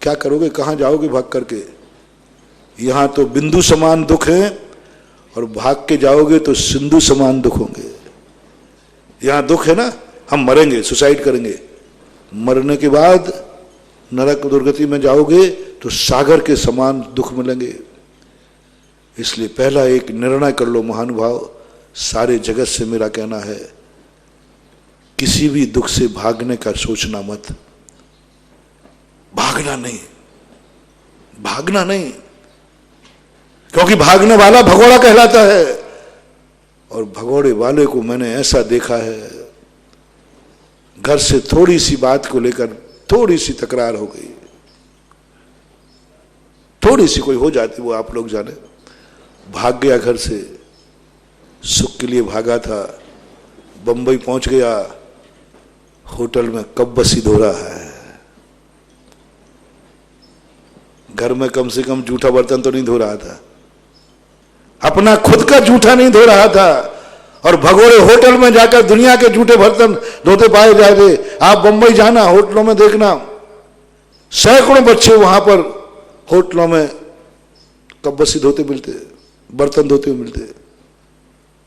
क्या करोगे, कहां जाओगे भाग करके? यहां तो बिंदु समान दुख है और भाग के जाओगे तो सिंधु समान दुख होंगे। यहां दुख है ना, हम मरेंगे, सुसाइड करेंगे, मरने के बाद नरक दुर्गति में जाओगे तो सागर के समान दुख मिलेंगे। इसलिए पहला एक निर्णय कर लो महानुभाव, सारे जगत से मेरा कहना है, किसी भी दुख से भागने का सोचना मत। भागना नहीं, भागना नहीं, क्योंकि भागने वाला भगोड़ा कहलाता है। और भगोड़े वाले को मैंने ऐसा देखा है, घर से थोड़ी सी बात को लेकर थोड़ी सी तकरार हो गई, थोड़ी सी कोई हो जाती, वो आप लोग जाने, भाग गया घर से, सुख के लिए भागा था, बंबई पहुंच गया, होटल में कब्बसी धो रहा है। घर में कम से कम जूठा बर्तन तो नहीं धो रहा था, अपना खुद का जूठा नहीं धो रहा था, और भगोड़े होटल में जाकर दुनिया के जूठे बर्तन धोते पाए जा रहे। आप बंबई जाना, होटलों में देखना, सैकड़ों बच्चे वहां पर होटलों में कब्बसी धोते मिलते, बर्तन धोते मिलते।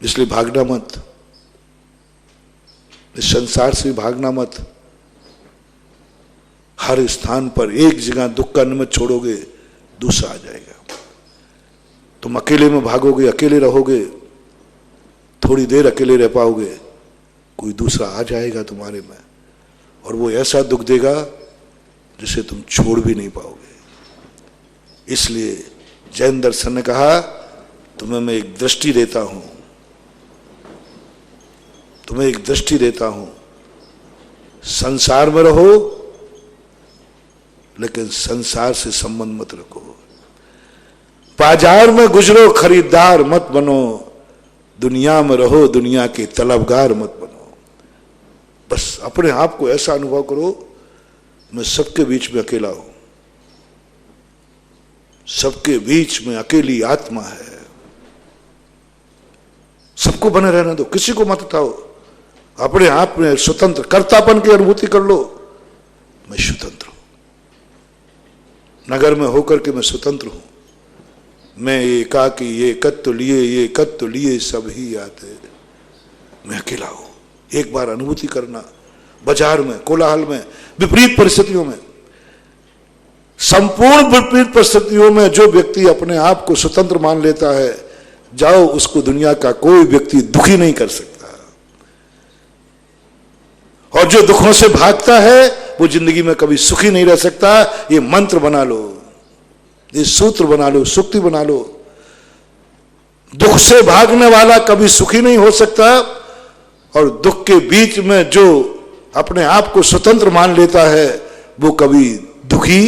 इसलिए भागना मत, इस संसार से भागना मत। हर स्थान पर एक जगह दुख का निमित्त छोड़ोगे, दूसरा आ जाएगा। तुम अकेले में भागोगे, अकेले रहोगे, थोड़ी देर अकेले रह पाओगे, कोई दूसरा आ जाएगा तुम्हारे में, और वो ऐसा दुख देगा जिसे तुम छोड़ भी नहीं पाओगे। इसलिए जैन दर्शन ने कहा, तुम्हें मैं एक दृष्टि देता हूं, तुम्हें एक दृष्टि देता हूं, संसार में रहो लेकिन संसार से संबंध मत रखो। बाजार में गुजरो, खरीदार मत बनो, दुनिया में रहो, दुनिया के तलबगार मत बनो। बस अपने आप को ऐसा अनुभव करो, मैं सबके बीच में अकेला हूं, सबके बीच में अकेली आत्मा है। सबको बने रहने दो, किसी को मत उठाओ, अपने आप में स्वतंत्र कर्तापन की अनुभूति कर लो। मैं स्वतंत्र हूं, नगर में होकर के मैं स्वतंत्र हूं। मैं एकाकी, ये कत्तो लिए, ये कत्तो लिए सब ही आते, मैं अकेला हूं। एक बार अनुभूति करना, बाजार में, कोलाहल में, विपरीत परिस्थितियों में, संपूर्ण विपरीत परिस्थितियों में जो व्यक्ति अपने आप को स्वतंत्र मान लेता है, जाओ उसको दुनिया का कोई व्यक्ति दुखी नहीं कर सकता। और जो दुखों से भागता है वो जिंदगी में कभी सुखी नहीं रह सकता। ये मंत्र बना लो, ये सूत्र बना लो, सुक्ति बना लो। दुख से भागने वाला कभी सुखी नहीं हो सकता, और दुख के बीच में जो अपने आप को स्वतंत्र मान लेता है वो कभी दुखी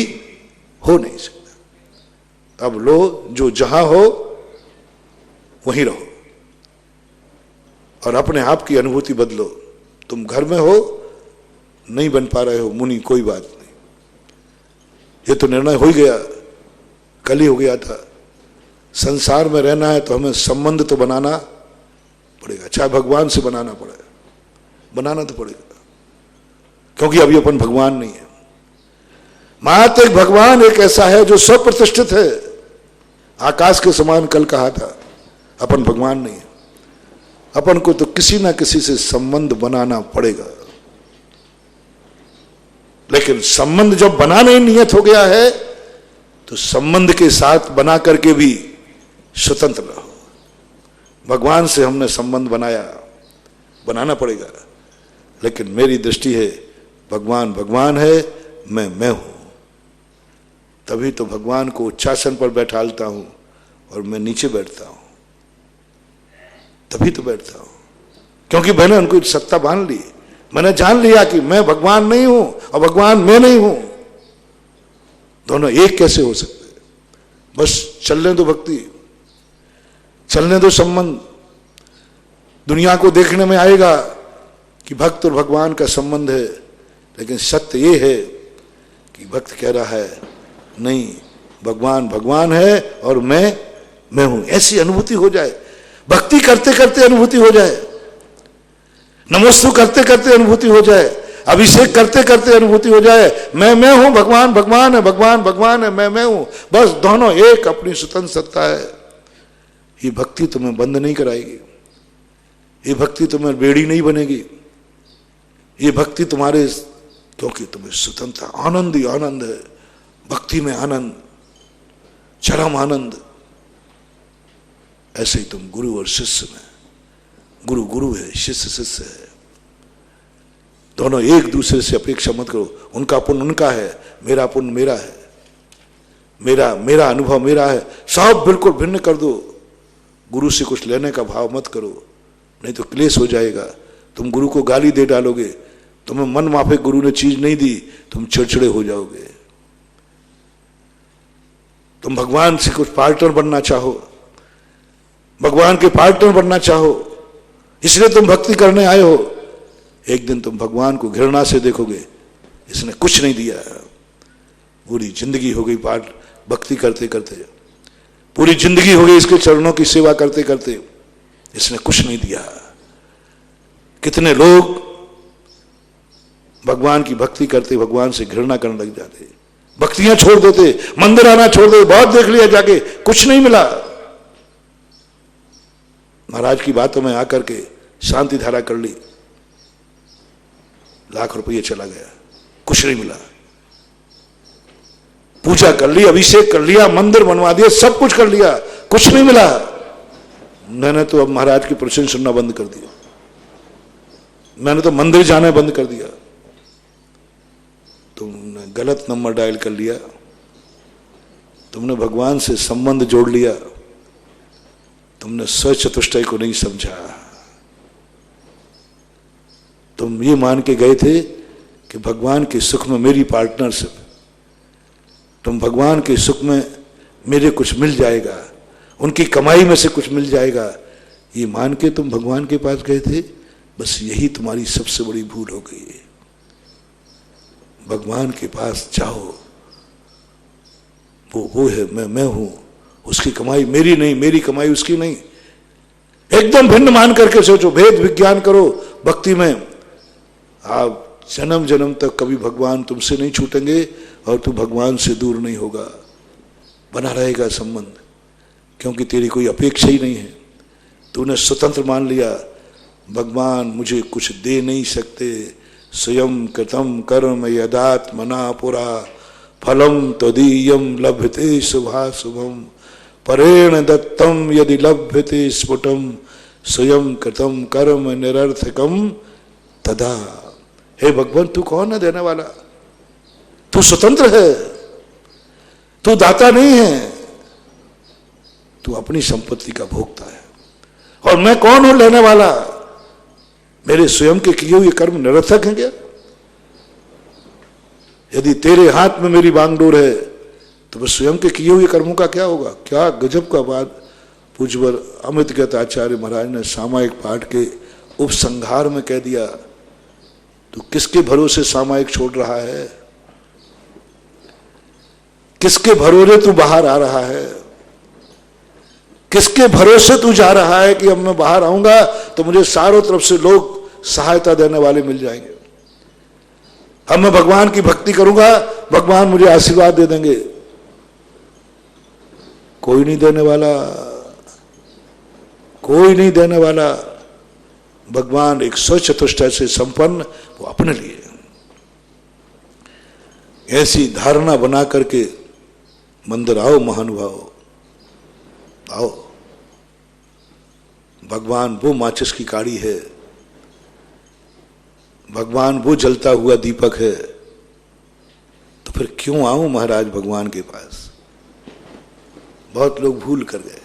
हो नहीं सकता। अब लो, जो जहां हो वहीं रहो और अपने आप की अनुभूति बदलो। तुम घर में हो, नहीं बन पा रहे हो मुनि, कोई बात नहीं, ये तो निर्णय हो ही गया, कल ही हो गया था। संसार में रहना है तो हमें संबंध तो बनाना पड़ेगा, चाहे भगवान से बनाना पड़े, बनाना तो पड़ेगा, क्योंकि अभी अपन भगवान नहीं है। मात्र एक भगवान एक ऐसा है जो स्वप्रतिष्ठित है, आकाश के समान कल कहा था। अपन भगवान नहीं है, अपन को तो किसी ना किसी से संबंध बनाना पड़ेगा। लेकिन संबंध जब बनाने ही नियत हो गया है तो संबंध के साथ बना करके भी स्वतंत्र रहो। भगवान से हमने संबंध बनाया, बनाना पड़ेगा, लेकिन मेरी दृष्टि है भगवान भगवान है, मैं हूं। तभी तो भगवान को उच्चासन पर बैठालता हूं और मैं नीचे बैठता हूं, तभी तो बैठता हूं, क्योंकि मैंने उनको सत्ता बांध ली। मैंने जान लिया कि मैं भगवान नहीं हूं और भगवान मैं नहीं हूं, दोनों एक कैसे हो सकते। बस चलने दो भक्ति, चलने दो संबंध, दुनिया को देखने में आएगा कि भक्त और भगवान का संबंध है, लेकिन सत्य ये है कि भक्त कह रहा है नहीं, भगवान भगवान है और मैं हूं। ऐसी अनुभूति हो जाए, भक्ति करते करते अनुभूति हो जाए, नमोस्तु करते करते अनुभूति हो जाए, अभिषेक करते करते अनुभूति हो जाए, मैं हूं, भगवान भगवान है, भगवान भगवान है, मैं हूं, बस दोनों एक, अपनी स्वतंत्र सत्ता है। ये भक्ति तुम्हें बंद नहीं कराएगी, ये भक्ति तुम्हें बेड़ी नहीं बनेगी, ये भक्ति तुम्हारे, क्योंकि तुम्हें स्वतंत्रता, आनंद ही आनंद है, भक्ति में आनंद, चरम आनंद। ऐसे ही तुम गुरु और शिष्य में, गुरु गुरु है, शिष्य शिष्य है, दोनों एक दूसरे से अपेक्षा मत करो। उनका पुण्य उनका है, मेरा पुण्य मेरा है, मेरा अनुभव मेरा है, सब बिल्कुल भिन्न कर दो। गुरु से कुछ लेने का भाव मत करो, नहीं तो क्लेश हो जाएगा। तुम गुरु को गाली दे डालोगे, तुम्हें मन माफे गुरु ने चीज नहीं दी, तुम चिड़चिड़े हो जाओगे। तुम भगवान से कुछ पार्टनर बनना चाहो, भगवान के पार्टनर बनना चाहो, इसलिए तुम भक्ति करने आए हो। एक दिन तुम भगवान को घृणा से देखोगे, इसने कुछ नहीं दिया, पूरी जिंदगी हो गई पाठ भक्ति करते करते, पूरी जिंदगी हो गई इसके चरणों की सेवा करते करते, इसने कुछ नहीं दिया। कितने लोग भगवान की भक्ति करते भगवान से घृणा करने लग जाते, भक्तियां छोड़ देते, मंदिर आना छोड़ देते, बहुत देख लिया जाके, कुछ नहीं मिला। महाराज की बातों में आकर के शांति धारा कर ली, लाख रुपये चला गया, कुछ नहीं मिला। पूजा कर ली, अभिषेक कर लिया, मंदिर बनवा दिया, सब कुछ कर लिया, कुछ नहीं मिला। मैंने तो अब महाराज की प्रवचन सुनना बंद कर दिया, मैंने तो मंदिर जाना बंद कर दिया। तुमने गलत नंबर डायल कर लिया, तुमने भगवान से संबंध जोड़ लिया, तुमने सचतुष्टय को नहीं समझा। तुम ये मान के गए थे कि भगवान के सुख में मेरी पार्टनरशिप, तुम भगवान के सुख में मेरे कुछ मिल जाएगा, उनकी कमाई में से कुछ मिल जाएगा, ये मान के तुम भगवान के पास गए थे। बस यही तुम्हारी सबसे बड़ी भूल हो गई है। भगवान के पास जाओ, वो है, मैं हूं, उसकी कमाई मेरी नहीं, मेरी कमाई उसकी नहीं, एकदम भिन्न मान करके सोचो, भेद विज्ञान करो भक्ति में। आप जन्म जन्म तक कभी भगवान तुमसे नहीं छूटेंगे और तू भगवान से दूर नहीं होगा, बना रहेगा संबंध, क्योंकि तेरी कोई अपेक्षा ही नहीं है। तूने स्वतंत्र मान लिया, भगवान मुझे कुछ दे नहीं सकते, स्वयं कृतम कर्म यदात्मना पुरा फलम तदीयम लभ्यते शुभाशुभम परेण दत्तम यदि लभ्यते स्फुटम स्वयं कृतम कर्म निरर्थकम तदा। हे भगवान, तू कौन है देने वाला? तू स्वतंत्र है, तू दाता नहीं है, तू अपनी संपत्ति का भोक्ता है। और मैं कौन हूं लेने वाला? मेरे स्वयं के किए हुए कर्म निरर्थक हैं क्या? यदि तेरे हाथ में मेरी बांगडोर है तो बस स्वयं के किए हुए कर्मों का क्या होगा? क्या गजब का बात पूज्यवर अमृतगत आचार्य महाराज ने सामायिक पाठ के उपसंहार में कह दिया। तू किसके भरोसे सामायिक छोड़ रहा है? किसके भरोसे तू बाहर आ रहा है? किसके भरोसे तू जा रहा है कि अब मैं बाहर आऊंगा तो मुझे चारों तरफ से लोग सहायता देने वाले मिल जाएंगे, अब मैं भगवान की भक्ति करूंगा, भगवान मुझे आशीर्वाद दे देंगे? कोई नहीं देने वाला, कोई नहीं देने वाला। भगवान एक स्वचतुष्टय से संपन्न, वो अपने लिए। ऐसी धारणा बना करके मंदिर आओ महानुभाव, आओ। भगवान वो माचिस की काड़ी है, भगवान वो जलता हुआ दीपक है, तो फिर क्यों आऊं महाराज भगवान के पास? बहुत लोग भूल कर गए।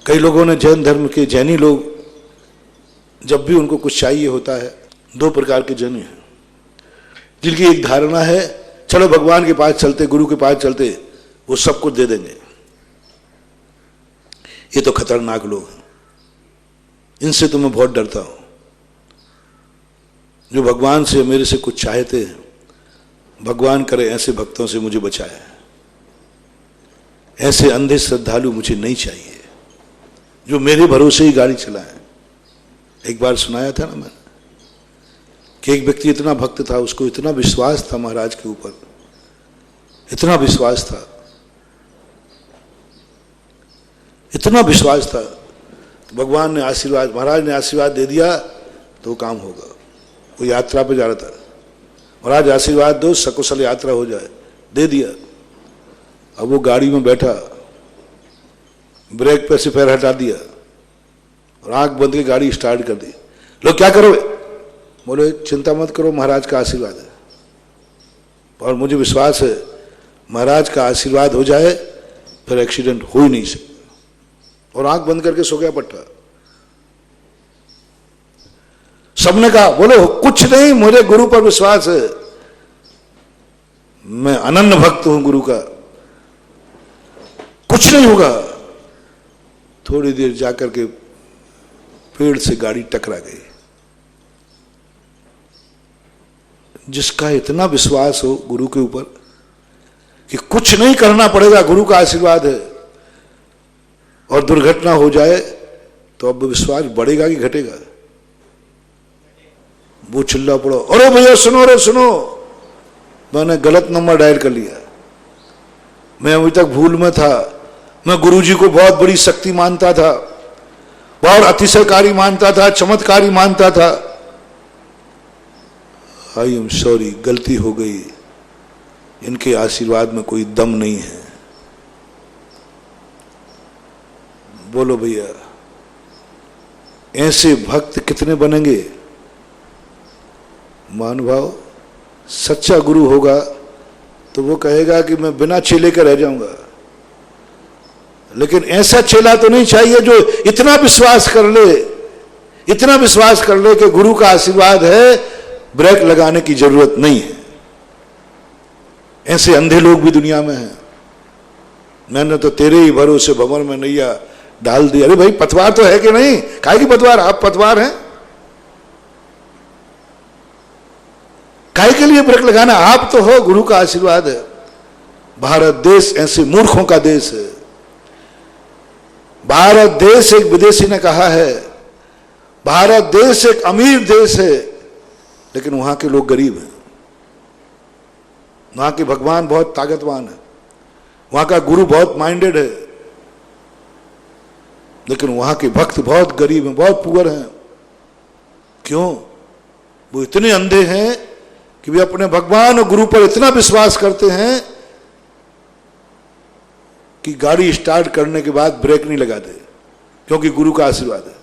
कई लोगों ने, जैन धर्म के जैनी लोग, जब भी उनको कुछ चाहिए होता है, दो प्रकार के जैनी हैं जिनकी एक धारणा है, चलो भगवान के पास चलते, गुरु के पास चलते, वो सब कुछ दे देंगे। ये तो खतरनाक लोग हैं, इनसे तो मैं बहुत डरता हूं। जो भगवान से मेरे से कुछ चाहते हैं, भगवान करे ऐसे भक्तों से मुझे बचाए। ऐसे अंधे श्रद्धालु मुझे नहीं चाहिए जो मेरे भरोसे ही गाड़ी चलाए। एक बार सुनाया था ना मैंने कि एक व्यक्ति इतना भक्त था, उसको इतना विश्वास था महाराज के ऊपर, इतना विश्वास था, इतना विश्वास था, भगवान ने आशीर्वाद, महाराज ने आशीर्वाद दे दिया तो काम होगा। वो यात्रा पे जा रहा था, महाराज आशीर्वाद दो सकुशल यात्रा हो जाए, दे दिया। अब वो गाड़ी में बैठा, ब्रेक पे से पैर हटा दिया और आंख बंद के गाड़ी स्टार्ट कर दी। लोग क्या करोगे? बोले चिंता मत करो, महाराज का आशीर्वाद है और मुझे विश्वास है महाराज का आशीर्वाद हो जाए फिर एक्सीडेंट हो ही नहीं सकता। और आंख बंद करके सो गया पट्टा। सबने कहा बोलो कुछ नहीं, मुझे गुरु पर विश्वास है, मैं अनन्य भक्त हूं गुरु का, कुछ नहीं होगा। थोड़ी देर जाकर के पेड़ से गाड़ी टकरा गई। जिसका इतना विश्वास हो गुरु के ऊपर कि कुछ नहीं करना पड़ेगा, गुरु का आशीर्वाद है, और दुर्घटना हो जाए तो अब विश्वास बढ़ेगा कि घटेगा? वो चिल्ला पड़ा, अरे भैया सुनो, अरे सुनो, मैंने गलत नंबर डायल कर लिया, मैं अभी तक भूल में था, मैं गुरुजी को बहुत बड़ी शक्ति मानता था, बहुत अतिशयकारी मानता था, चमत्कारी मानता था। आई एम सॉरी, गलती हो गई, इनके आशीर्वाद में कोई दम नहीं है। बोलो भैया, ऐसे भक्त कितने बनेंगे? महानुभाव, सच्चा गुरु होगा तो वो कहेगा कि मैं बिना चेले के रह जाऊंगा, लेकिन ऐसा चेला तो नहीं चाहिए जो इतना विश्वास कर ले, इतना विश्वास कर ले कि गुरु का आशीर्वाद है, ब्रेक लगाने की जरूरत नहीं है। ऐसे अंधे लोग भी दुनिया में हैं। मैंने तो तेरे ही भरोसे भंवर में नैया डाल दी। अरे भाई पतवार तो है कि नहीं? काहे की पतवार? आप पतवार हैं, काहे के लिए ब्रेक लगाना? आप तो हो, गुरु का आशीर्वाद है। भारत देश ऐसे मूर्खों का देश है। भारत देश, एक विदेशी ने कहा है, भारत देश एक अमीर देश है, लेकिन वहां के लोग गरीब हैं। वहां के भगवान बहुत ताकतवान है, वहां का गुरु बहुत माइंडेड है, लेकिन वहां के भक्त बहुत गरीब हैं, बहुत पुअर हैं। क्यों? वो इतने अंधे हैं कि वे अपने भगवान और गुरु पर इतना विश्वास करते हैं कि गाड़ी स्टार्ट करने के बाद ब्रेक नहीं लगाते, क्योंकि गुरु का आशीर्वाद है।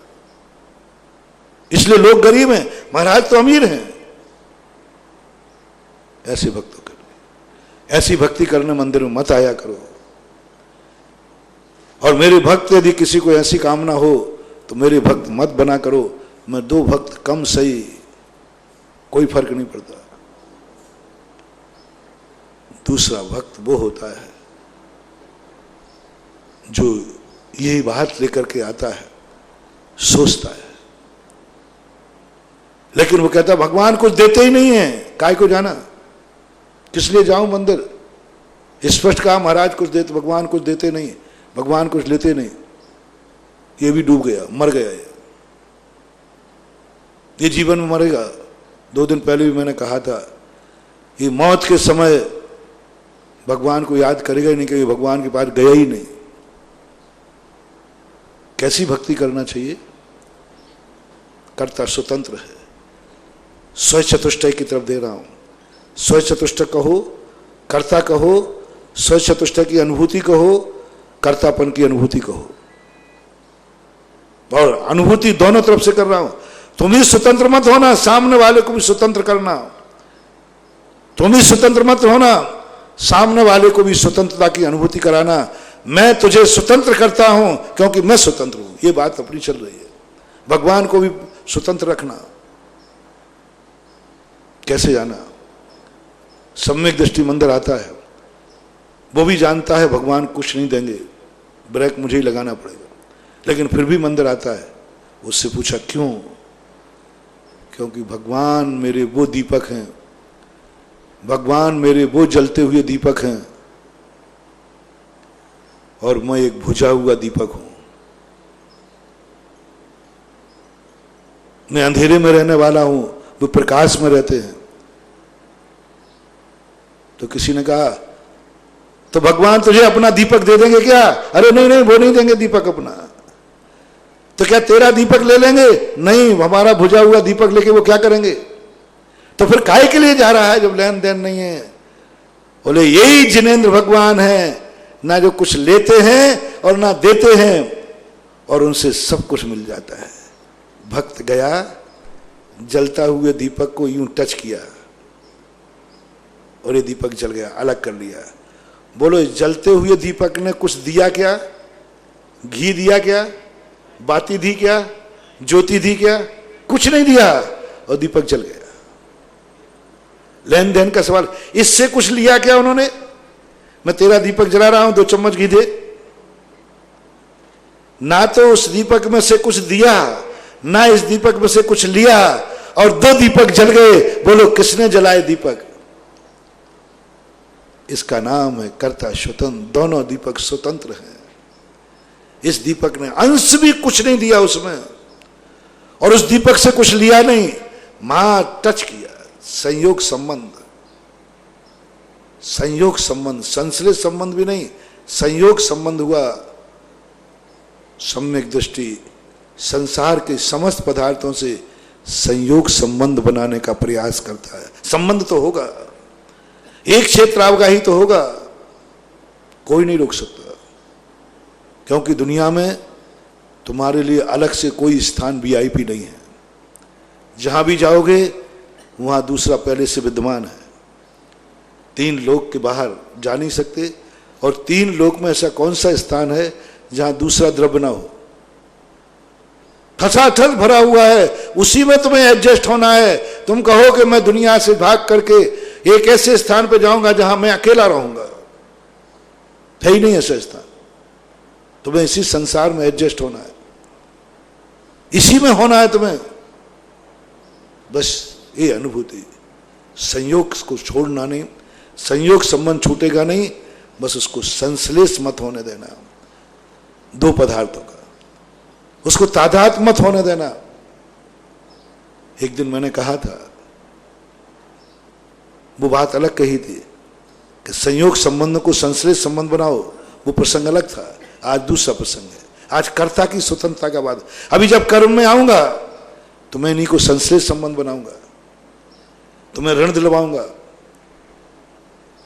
इसलिए लोग गरीब हैं, महाराज तो अमीर हैं। ऐसे भक्तों के लिए, ऐसी भक्ति करने मंदिर में मत आया करो। और मेरे भक्त यदि किसी को ऐसी कामना हो तो मेरे भक्त मत बना करो। मैं 2 भक्त कम सही, कोई फर्क नहीं पड़ता। दूसरा भक्त वो होता है जो यही बात लेकर के आता है, सोचता है, लेकिन वो कहता भगवान कुछ देते ही नहीं है, काय को जाना, किस लिए जाऊं मंदिर? स्पष्ट कहा महाराज कुछ देते, भगवान कुछ देते नहीं, भगवान कुछ लेते नहीं। ये भी डूब गया, मर गया। ये जीवन में मरेगा। 2 दिन पहले भी मैंने कहा था, ये मौत के समय भगवान को याद करेगा ही नहीं, कि भगवान के पास गया ही नहीं। कैसी भक्ति करना चाहिए? कर्ता स्वतंत्र है। स्वयं चतुष्टय की तरफ दे रहा हूं। स्वयं चतुष्टय कहो, कर्ता कहो, स्वयं चतुष्टय की अनुभूति कहो, कर्तापन की अनुभूति कहो, और अनुभूति दोनों तरफ से कर रहा हूं। तुम ही स्वतंत्र मत होना, सामने वाले को भी स्वतंत्र करना। तुम ही स्वतंत्र मत होना, सामने वाले को भी स्वतंत्रता की अनुभूति कराना। मैं तुझे स्वतंत्र करता हूं क्योंकि मैं स्वतंत्र हूं। ये बात अपनी चल रही है। भगवान को भी स्वतंत्र रखना। कैसे जाना? सम्यक दृष्टि मंदिर आता है, वो भी जानता है भगवान कुछ नहीं देंगे, ब्रेक मुझे ही लगाना पड़ेगा। लेकिन फिर भी मंदिर आता है। उससे पूछा क्यों? क्योंकि भगवान मेरे वो दीपक हैं, भगवान मेरे वो जलते हुए दीपक हैं और मैं एक बुझा हुआ दीपक हूं। मैं अंधेरे में रहने वाला हूं, वो प्रकाश में रहते हैं। तो किसी ने कहा तो भगवान तुझे अपना दीपक दे देंगे क्या? अरे नहीं नहीं, वो नहीं देंगे दीपक अपना। तो क्या तेरा दीपक ले लेंगे? नहीं, हमारा बुझा हुआ दीपक लेके वो क्या करेंगे? तो फिर काहे के लिए जा रहा है जब लेन देन नहीं है? बोले यही जिनेंद्र भगवान है, ना जो कुछ लेते हैं और ना देते हैं, और उनसे सब कुछ मिल जाता है। भक्त गया, जलता हुए दीपक को यूं टच किया और ये दीपक जल गया, अलग कर लिया। बोलो जलते हुए दीपक ने कुछ दिया क्या? घी दिया क्या? बाती दी क्या? ज्योति दी क्या? कुछ नहीं दिया और दीपक जल गया। लेन देन का सवाल। इससे कुछ लिया क्या उन्होंने? मैं तेरा दीपक जला रहा हूं, 2 चम्मच घी दे। ना तो उस दीपक में से कुछ दिया, ना इस दीपक में से कुछ लिया, और 2 दीपक जल गए। बोलो किसने जलाए दीपक? इसका नाम है कर्ता स्वतंत्र। दोनों दीपक स्वतंत्र हैं। इस दीपक ने अंश भी कुछ नहीं दिया उसमें, और उस दीपक से कुछ लिया नहीं, मां टच किया। संयोग संबंध, संयोग संबंध, संश्लेष संबंध भी नहीं, संयोग संबंध हुआ। सम्यक दृष्टि संसार के समस्त पदार्थों से संयोग संबंध बनाने का प्रयास करता है। संबंध तो होगा, एक क्षेत्र अवगाही तो होगा, कोई नहीं रोक सकता। क्योंकि दुनिया में तुम्हारे लिए अलग से कोई स्थान वीआईपी नहीं है। जहां भी जाओगे वहां दूसरा पहले से विद्यमान है। 3 लोक के बाहर जा नहीं सकते, और 3 लोक में ऐसा कौन सा स्थान है जहां दूसरा द्रव्य ना हो? खचाखच भरा हुआ है, उसी में तुम्हें एडजस्ट होना है। तुम कहो कि मैं दुनिया से भाग करके एक ऐसे स्थान पर जाऊंगा जहां मैं अकेला रहूंगा, है ही नहीं ऐसा स्थान। तुम्हें इसी संसार में एडजस्ट होना है, इसी में होना है तुम्हें। बस ये अनुभूति, संयोग को छोड़ना नहीं, संयोग संबंध छूटेगा नहीं, बस उसको संश्लेष मत होने देना 2 पदार्थों का, उसको तादाद मत होने देना। एक दिन मैंने कहा था, वो बात अलग कही थी कि संयोग संबंध को संश्लेष संबंध बनाओ, वो प्रसंग अलग था। आज दूसरा प्रसंग है, आज कर्ता की स्वतंत्रता का बात। अभी जब कर्म में आऊंगा तो मैं इन्हीं को संश्लेष संबंध बनाऊंगा, तुम्हें ऋण दिलवाऊंगा।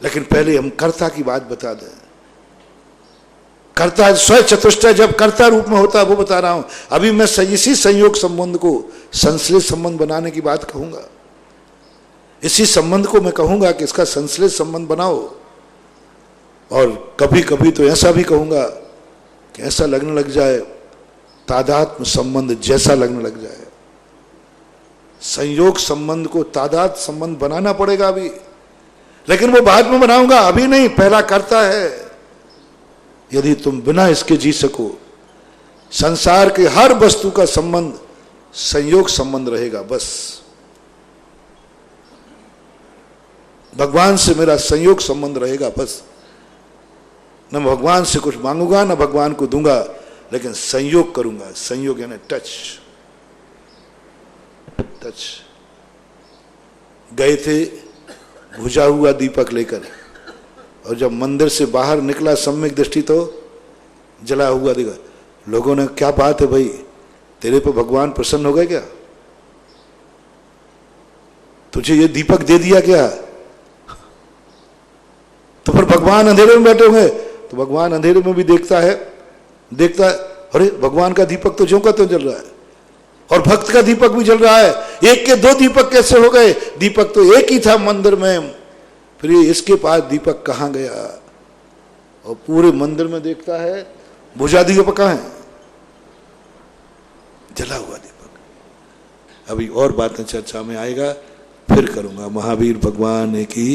लेकिन पहले हम कर्ता की बात बता दें। कर्ता स्वयं चतुष्टय जब कर्ता रूप में होता है वो बता रहा हूं। अभी मैं इसी संयोग संबंध को संश्लेष संबंध बनाने की बात कहूंगा। इसी संबंध को मैं कहूंगा कि इसका संश्लेष संबंध बनाओ। और कभी कभी तो ऐसा भी कहूंगा कि ऐसा लगने लग जाए, तादात्म्य संबंध जैसा लगने लग जाए। संयोग संबंध को तादाद संबंध बनाना पड़ेगा अभी, लेकिन वो बाद में बनाऊंगा, अभी नहीं। पहला कर्ता है। यदि तुम बिना इसके जी सको, संसार के हर वस्तु का संबंध संयोग संबंध रहेगा। बस भगवान से मेरा संयोग संबंध रहेगा। बस न भगवान से कुछ मांगूंगा न भगवान को दूंगा, लेकिन संयोग करूंगा। संयोग यानी टच। टच। गए थे बुझा हुआ दीपक लेकर, और जब मंदिर से बाहर निकला सम्यक दृष्टि तो जला हुआ दिखा। लोगों ने क्या बात है भाई, तेरे पे भगवान प्रसन्न हो गए क्या? तुझे ये दीपक दे दिया क्या? तो फिर भगवान अंधेरे में बैठे होंगे। तो भगवान अंधेरे में भी देखता है, अरे भगवान का दीपक तो ज्यों का त्यों जल रहा है, और भक्त का दीपक भी जल रहा है। एक के 2 दीपक कैसे हो गए? दीपक तो एक ही था मंदिर में, फिर ये इसके पास दीपक कहां गया? और पूरे मंदिर में देखता है बुझा दीपक कहां है? जला हुआ दीपक। अभी और बातें चर्चा में आएगा, फिर करूंगा। महावीर भगवान की